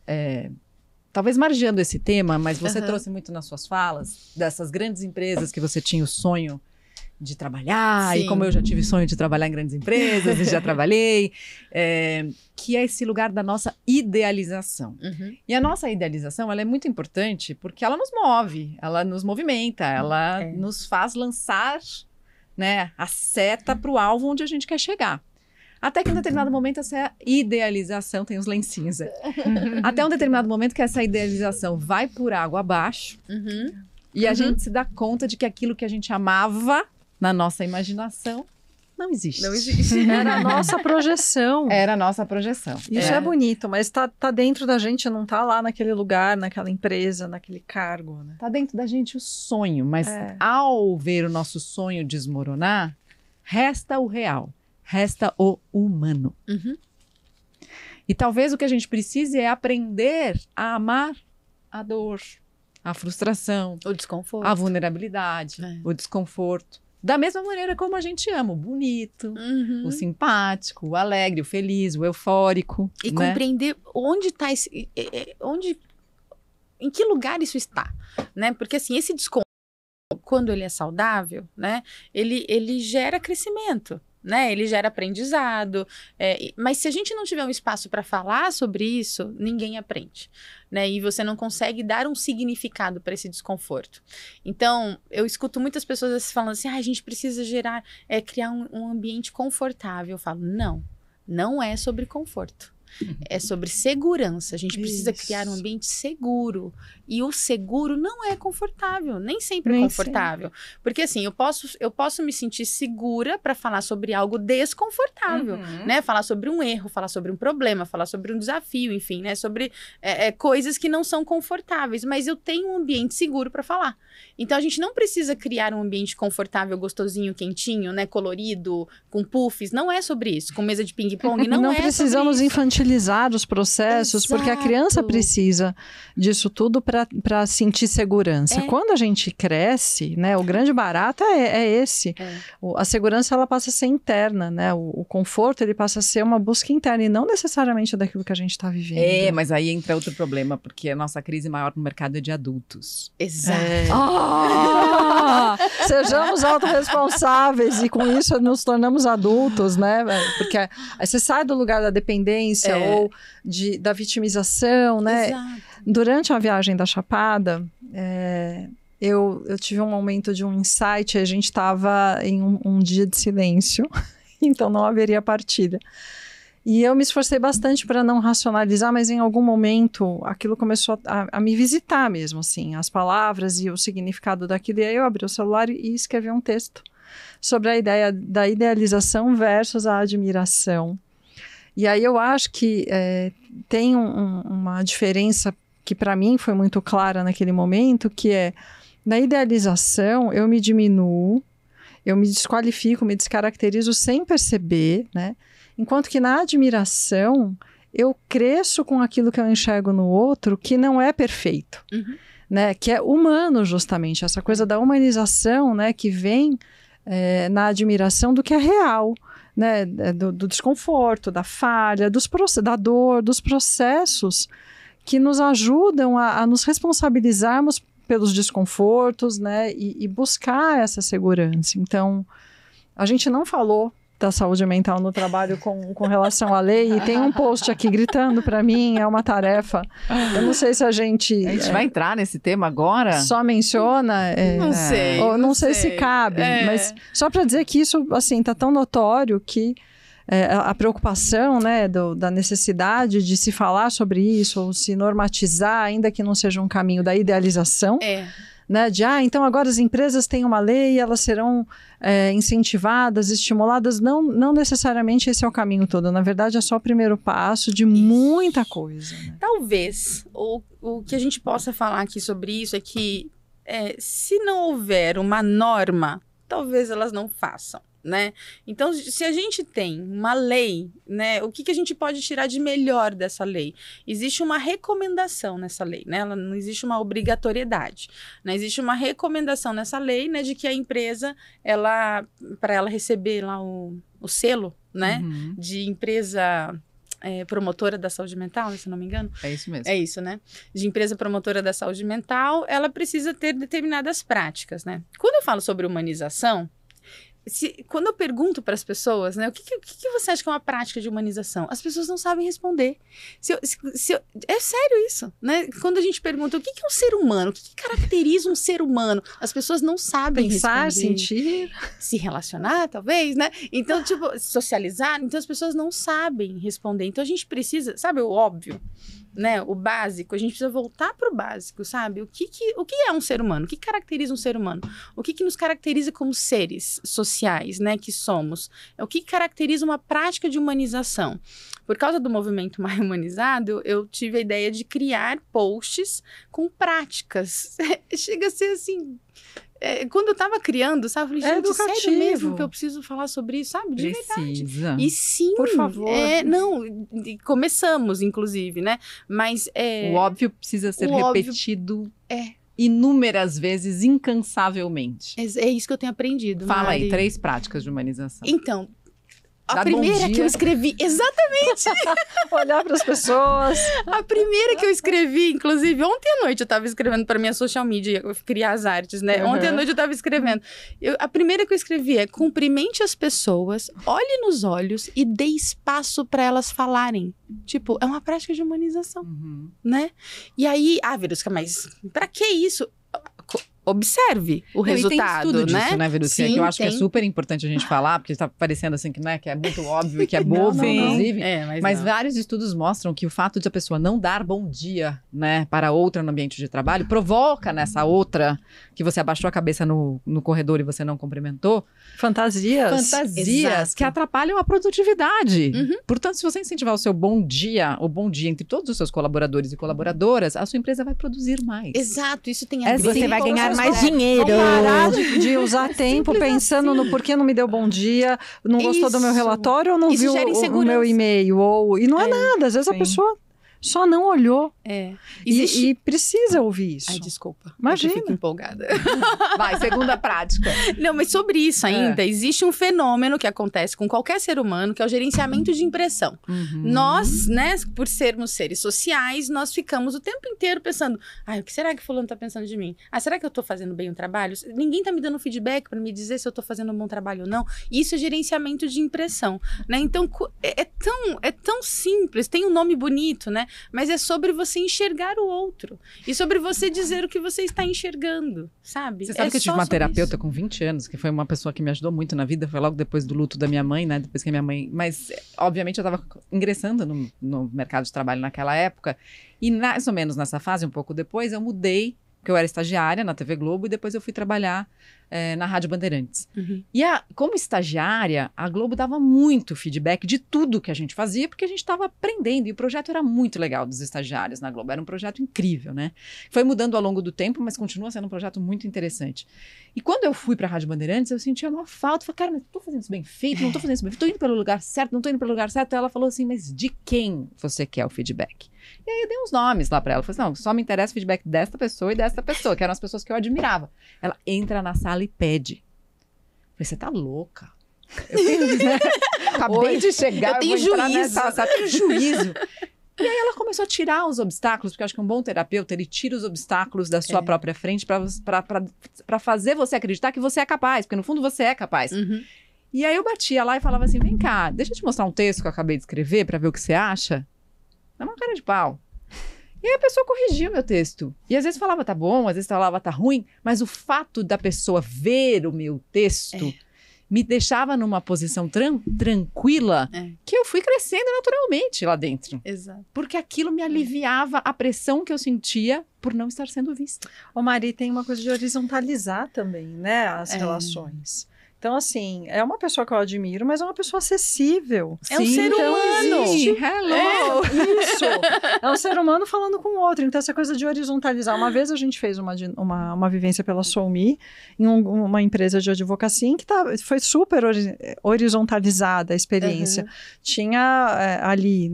talvez margeando esse tema, mas você trouxe muito nas suas falas dessas grandes empresas que você tinha o sonho de trabalhar, Sim. e como eu já tive sonho de trabalhar em grandes empresas, e já trabalhei, que é esse lugar da nossa idealização. E a nossa idealização, ela é muito importante porque ela nos move, ela nos movimenta, ela nos faz lançar, né, a seta para o alvo onde a gente quer chegar. Até que em um determinado momento essa idealização, tem os lencinhos, até um determinado momento que essa idealização vai por água abaixo, e a gente se dá conta de que aquilo que a gente amava na nossa imaginação não existe. Não existe. Era a nossa projeção. Era a nossa projeção. Isso é bonito, mas tá dentro da gente, não tá lá naquele lugar, naquela empresa, naquele cargo, né? Tá dentro da gente o sonho, mas ao ver o nosso sonho desmoronar, resta o real, resta o humano. E talvez o que a gente precise é aprender a amar a dor, a frustração, O desconforto. a vulnerabilidade, o desconforto. Da mesma maneira como a gente ama o bonito, o simpático, o alegre, o feliz, o eufórico. E né? compreender onde está em que lugar isso está, né? Porque assim, esse desconforto, quando ele é saudável, né? Ele gera crescimento, né? Ele gera aprendizado. Mas se a gente não tiver um espaço para falar sobre isso, ninguém aprende, né? E você não consegue dar um significado para esse desconforto. Então, eu escuto muitas pessoas falando assim, a gente precisa criar um ambiente confortável. Eu falo, não é sobre conforto. É sobre segurança. A gente precisa criar um ambiente seguro. E o seguro não é confortável. Nem sempre é confortável. Porque assim, eu posso me sentir segura para falar sobre algo desconfortável. Né? Falar sobre um erro, falar sobre um problema, falar sobre um desafio, enfim, né? Sobre coisas que não são confortáveis. Mas eu tenho um ambiente seguro para falar. Então a gente não precisa criar um ambiente confortável, gostosinho, quentinho, né? Colorido, com puffs. Não é sobre isso. Com mesa de ping-pong, não é precisamos sobre isso. infantilizar os processos, porque a criança precisa disso tudo para sentir segurança. Quando a gente cresce, né, o grande barato é esse. A segurança, ela passa a ser interna, né? O conforto, ele passa a ser uma busca interna e não necessariamente daquilo que a gente está vivendo. Mas aí entra outro problema, porque a nossa crise maior no mercado é de adultos. Exato. Sejamos autorresponsáveis e com isso nos tornamos adultos, né? Porque aí você sai do lugar da dependência ou da vitimização, né? Exato. Durante a viagem da Chapada, eu tive um momento de um insight, a gente estava em um dia de silêncio, então não haveria partilha. E eu me esforcei bastante para não racionalizar, mas em algum momento aquilo começou a me visitar mesmo, assim, as palavras e o significado daquilo. E aí eu abri o celular e escrevi um texto sobre a ideia da idealização versus a admiração. E aí eu acho que tem uma diferença que para mim foi muito clara naquele momento, que é, na idealização eu me diminuo, eu me desqualifico, me descaracterizo sem perceber, né? Enquanto que na admiração, eu cresço com aquilo que eu enxergo no outro que não é perfeito, né? Que é humano, justamente. Essa coisa da humanização, né? Que vem na admiração do que é real, né? Do desconforto, da falha, da dor, dos processos que nos ajudam a nos responsabilizarmos pelos desconfortos, né? E buscar essa segurança. Então, a gente não falou da saúde mental no trabalho com relação à lei, e tem um post aqui gritando para mim, é uma tarefa. Eu não sei se a gente vai entrar nesse tema agora? Só menciona, não sei, ou não sei se cabe, mas só para dizer que isso, assim, tá tão notório que a preocupação, né, da necessidade de se falar sobre isso, ou se normatizar, ainda que não seja um caminho da idealização, né, de, então agora as empresas têm uma lei, elas serão incentivadas, estimuladas. Não necessariamente esse é o caminho todo. Na verdade, é só o primeiro passo de muita coisa. Né? Talvez o que a gente possa falar aqui sobre isso é que se não houver uma norma, talvez elas não façam. Né? Então, se a gente tem uma lei, né, o que a gente pode tirar de melhor dessa lei? Existe uma recomendação nessa lei, né? Não existe uma obrigatoriedade, né? Existe uma recomendação nessa lei, né, de que a empresa, para ela receber lá o selo, né, de empresa promotora da saúde mental, se não me engano. É isso mesmo. É isso, né? De empresa promotora da saúde mental, ela precisa ter determinadas práticas, né? Quando eu falo sobre humanização, quando eu pergunto para as pessoas, né, o que você acha que é uma prática de humanização? As pessoas não sabem responder. É sério isso, né? Quando a gente pergunta o que é um ser humano, o que caracteriza um ser humano, as pessoas não sabem pensar, responder. sentir, se relacionar, talvez, né? Então, tipo, socializar, então as pessoas não sabem responder. Então a gente precisa, sabe, o óbvio, né, o básico, a gente precisa voltar para o básico, sabe? O que é um ser humano? O que caracteriza um ser humano? O que nos caracteriza como seres sociais, né, que somos? O que caracteriza uma prática de humanização? Por causa do movimento Mais Humanizado, eu tive a ideia de criar posts com práticas. Chega a ser assim... quando eu tava criando, sabe? Eu falei, gente, sério mesmo que eu preciso falar sobre isso, sabe? De verdade. E sim, por favor. Começamos, inclusive, né? Mas o óbvio precisa ser repetido inúmeras vezes, incansavelmente. É isso que eu tenho aprendido. Fala aí, 3 práticas de humanização. Então, a primeira que eu escrevi, exatamente. Olhar para as pessoas. A primeira que eu escrevi, inclusive, ontem à noite eu estava escrevendo para minha social media, criar as artes, né? Ontem à noite eu estava escrevendo. A primeira que eu escrevi é: cumprimente as pessoas, olhe nos olhos e dê espaço para elas falarem. Tipo, é uma prática de humanização, né? E aí, Verusca, mas para que isso? Observe o resultado, tem estudo né? Disso, né, Verusca? Sim, que eu acho que é super importante a gente falar, porque está parecendo assim que, que é muito óbvio e que é bobo, inclusive. Mas vários estudos mostram que o fato de a pessoa não dar bom dia, né, para outra no ambiente de trabalho, provoca nessa outra que você abaixou a cabeça no corredor e você não cumprimentou. Fantasias que atrapalham a produtividade. Portanto, se você incentivar o bom dia entre todos os seus colaboradores e colaboradoras, a sua empresa vai produzir mais. Exato, isso tem a ver. Você vai ganhar mais dinheiro. Parar de usar tempo pensando no porquê não me deu bom dia, não gostou do meu relatório ou não viu o meu e-mail. E não é nada, às vezes a pessoa só não olhou. E precisa ouvir isso. Ai, desculpa. Imagina. Eu fico empolgada. Vai, segunda prática. Não, mas sobre isso ainda, existe um fenômeno que acontece com qualquer ser humano, que é o gerenciamento de impressão. Nós, né, por sermos seres sociais, nós ficamos o tempo inteiro pensando: o que será que fulano tá pensando de mim? Será que eu tô fazendo bem o trabalho? Ninguém tá me dando feedback para me dizer se eu tô fazendo um bom trabalho ou não. Isso é gerenciamento de impressão, né? Então, é tão simples, tem um nome bonito, né? Mas é sobre você enxergar o outro. E sobre você dizer o que você está enxergando, sabe? Você sabe que eu tive uma terapeuta com 20 anos, que foi uma pessoa que me ajudou muito na vida. Foi logo depois do luto da minha mãe, né? Depois que a minha mãe... Mas, obviamente, eu estava ingressando no mercado de trabalho naquela época. E mais ou menos nessa fase, um pouco depois, eu mudei, porque eu era estagiária na TV Globo, e depois eu fui trabalhar na Rádio Bandeirantes. Uhum. E como estagiária, a Globo dava muito feedback de tudo que a gente fazia, porque a gente estava aprendendo. E o projeto era muito legal dos estagiários na Globo. Era um projeto incrível, né? Foi mudando ao longo do tempo, mas continua sendo um projeto muito interessante. E quando eu fui para a Rádio Bandeirantes, eu sentia uma falta. Falei, cara, mas estou fazendo isso bem feito? Não estou fazendo isso bem feito? Estou indo pelo lugar certo? Não estou indo pelo lugar certo? Ela falou assim, mas de quem você quer o feedback? E aí eu dei uns nomes lá para ela. Eu falei assim, não, só me interessa o feedback desta pessoa e desta pessoa, que eram as pessoas que eu admirava. Ela entra na sala e pede. Eu falei, você tá louca? Acabei de chegar, eu tenho vou entrar juízo. nessa sala, tenho juízo. E aí ela começou a tirar os obstáculos, porque eu acho que um bom terapeuta, ele tira os obstáculos da sua própria frente para fazer você acreditar que você é capaz, porque no fundo você é capaz. Uhum. E aí eu batia lá e falava assim, vem cá, deixa eu te mostrar um texto que eu acabei de escrever para ver o que você acha. Dá uma cara de pau. E aí a pessoa corrigia o meu texto. E às vezes falava tá bom, às vezes falava tá ruim, mas o fato da pessoa ver o meu texto me deixava numa posição tranquila que eu fui crescendo naturalmente lá dentro. Exato. Porque aquilo me aliviava a pressão que eu sentia por não estar sendo vista. Ô Mari, tem uma coisa de horizontalizar também, né, as relações. Então, assim, é uma pessoa que eu admiro, mas é uma pessoa acessível. É um ser humano. Hello! Isso! É um ser humano falando com o outro. Então, essa coisa de horizontalizar. Uma vez a gente fez uma vivência pela Soumi, em uma empresa de advocacia, que foi super horizontalizada a experiência. Uhum. Tinha ali,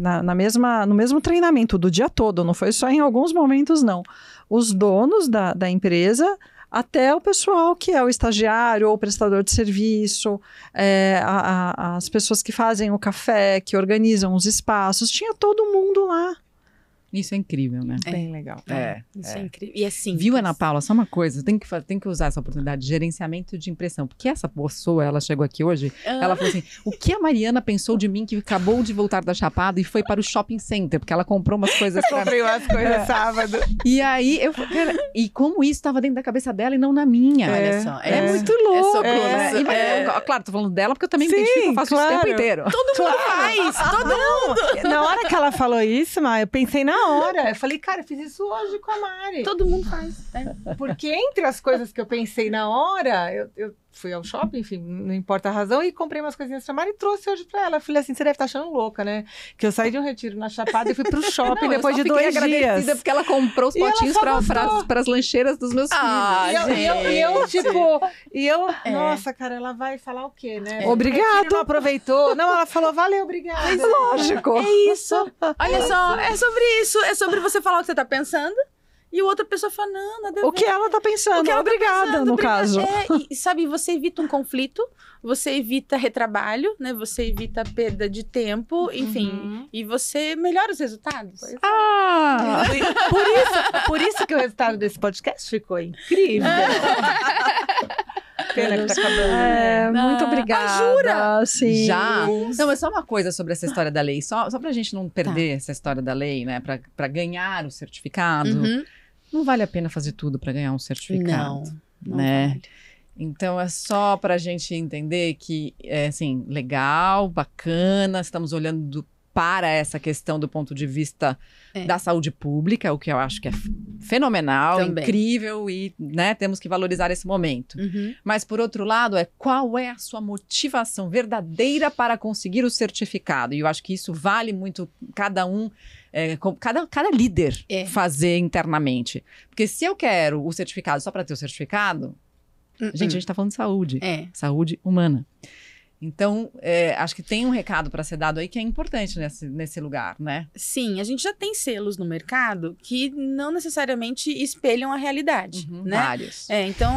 no mesmo treinamento do dia todo, não foi só em alguns momentos, não. Os donos da empresa, até o pessoal que é o estagiário ou o prestador de serviço, as pessoas que fazem o café, que organizam os espaços, tinha todo mundo lá. Isso é incrível, né? Bem legal. Isso é incrível. E assim. Viu, Ana Paula? Só uma coisa, tem que usar essa oportunidade de gerenciamento de impressão. Porque essa pessoa, ela chegou aqui hoje, ela falou assim, o que a Mariana pensou de mim que acabou de voltar da Chapada e foi para o shopping center, porque ela comprou umas coisas pra... Comprei umas coisas sábado. E aí, e como isso estava dentro da cabeça dela e não na minha. Olha só. É muito louco, sobre né? isso. Claro, tô falando dela porque eu também me Sim, identifico, eu faço claro. isso o tempo inteiro. Todo mundo faz! Todo mundo! Na hora que ela falou isso, Má, eu pensei na hora. Eu falei, cara, eu fiz isso hoje com a Mari. Todo mundo faz. Porque entre as coisas que eu pensei na hora, eu fui ao shopping, enfim, não importa a razão, e comprei umas coisinhas pra Mari e trouxe hoje pra ela. Eu falei assim, você deve estar achando louca, né? Que eu saí de um retiro na Chapada e fui pro shopping depois de 2 dias. Porque ela comprou os E ela potinhos só para as lancheiras dos meus filhos. E eu nossa, cara, ela vai falar o quê, né? Obrigado. Não aproveitou. Não, ela falou, valeu, obrigada. Lógico. É isso. Olha só, é sobre isso. É sobre você falar o que você tá pensando. E outra pessoa fala, não, nada a ver. O que ela tá pensando, obrigada, no caso. E sabe, você evita um conflito, você evita retrabalho, né? Você evita perda de tempo, enfim. E você melhora os resultados. Por isso que o resultado desse podcast ficou incrível. Pena que tá acabando. Muito obrigada. Jura? Sim. Já? Não, mas só uma coisa sobre essa história da lei. Só pra gente não perder essa história da lei, né? Pra ganhar o certificado. Não vale a pena fazer tudo para ganhar um certificado. Não né? vale. Então é só para a gente entender que é assim, legal, bacana, estamos olhando para essa questão do ponto de vista da saúde pública, o que eu acho que é fenomenal, incrível e, né, temos que valorizar esse momento. Mas, por outro lado, qual é a sua motivação verdadeira para conseguir o certificado? E eu acho que isso vale muito cada um, cada líder fazer internamente. Porque se eu quero o certificado só para ter o certificado, gente, a gente está falando de saúde. Saúde humana. Então, acho que tem um recado para ser dado aí que é importante nesse lugar, né? Sim, a gente já tem selos no mercado que não necessariamente espelham a realidade, né? Vários. Então,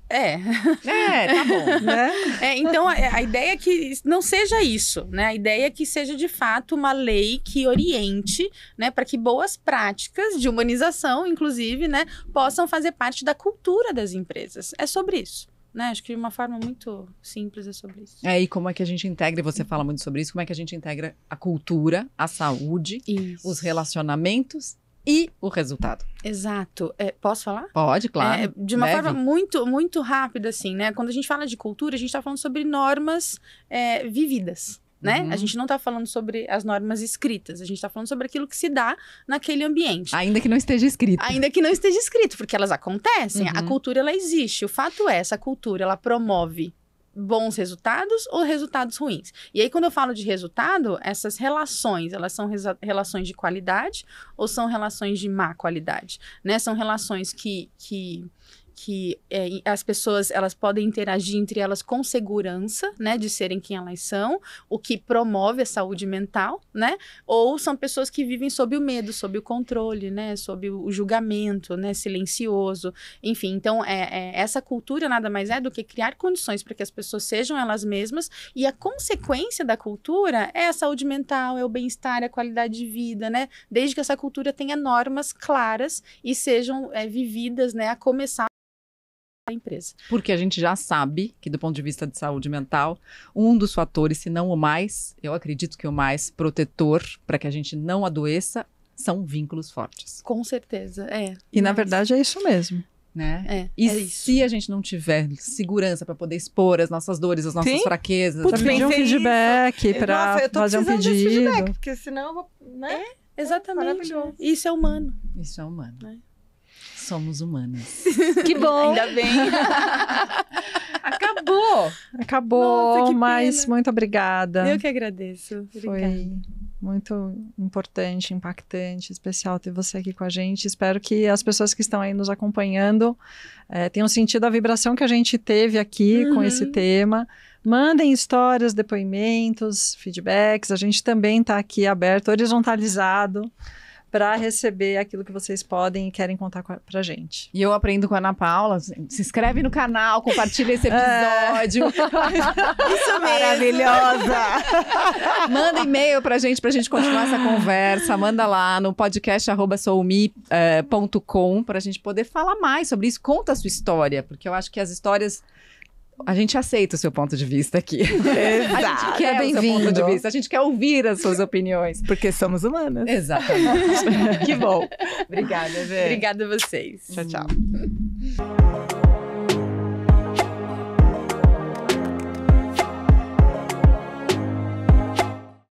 tá bom, né? Então, a ideia é que não seja isso, né? A ideia é que seja, de fato, uma lei que oriente, né? Para que boas práticas de humanização, inclusive, né? Possam fazer parte da cultura das empresas. É sobre isso. Né? Acho que de uma forma muito simples é sobre isso. E como é que a gente integra, e você fala muito sobre isso, como é que a gente integra a cultura, a saúde, os relacionamentos e o resultado. Exato. Posso falar? Pode, claro. De uma forma muito, muito rápida, assim, né? Quando a gente fala de cultura, a gente está falando sobre normas vividas. né? A gente não está falando sobre as normas escritas, a gente está falando sobre aquilo que se dá naquele ambiente. Ainda que não esteja escrito. Ainda que não esteja escrito, porque elas acontecem. A cultura, ela existe. O fato é, essa cultura, ela promove bons resultados ou resultados ruins. E aí, quando eu falo de resultado, essas relações, elas são relações de qualidade ou são relações de má qualidade, né? São relações que as pessoas, elas podem interagir entre elas com segurança, né, de serem quem elas são, o que promove a saúde mental, né, ou são pessoas que vivem sob o medo, sob o controle, né, sob o julgamento, né, silencioso, enfim, então essa cultura nada mais é do que criar condições para que as pessoas sejam elas mesmas, e a consequência da cultura é a saúde mental, é o bem-estar, é a qualidade de vida, né, desde que essa cultura tenha normas claras e sejam vividas, né, a começar a empresa. Porque a gente já sabe que, do ponto de vista de saúde mental, um dos fatores, se não o mais, eu acredito que o mais protetor para que a gente não adoeça, são vínculos fortes. Com certeza, E na verdade é isso mesmo. Né? Se a gente não tiver segurança para poder expor as nossas dores, as nossas fraquezas, para pedir um feedback, para fazer um pedido. Feedback, porque senão eu vou, né? Exatamente. Isso é humano. Isso é humano. Somos humanas. Que bom! Ainda bem! Acabou, Nossa, mas muito obrigada. Eu que agradeço. Obrigada. Foi muito importante, impactante, especial ter você aqui com a gente. Espero que as pessoas que estão aí nos acompanhando tenham sentido a vibração que a gente teve aqui com esse tema. Mandem histórias, depoimentos, feedbacks. A gente também está aqui aberto, horizontalizado, para receber aquilo que vocês podem e querem contar pra gente. E eu aprendo com a Ana Paula. Se inscreve no canal, compartilha esse episódio. Isso mesmo. Maravilhosa! Manda e-mail pra gente continuar essa conversa. Manda lá no podcast@soumi.com pra gente poder falar mais sobre isso. Conta a sua história, porque eu acho que as histórias... A gente aceita o seu ponto de vista aqui. Exato. A gente quer o seu ponto de vista. A gente quer ouvir as suas opiniões. Porque somos humanas. Exatamente. Que bom. Obrigada, Vê. Obrigada a vocês. Tchau, tchau.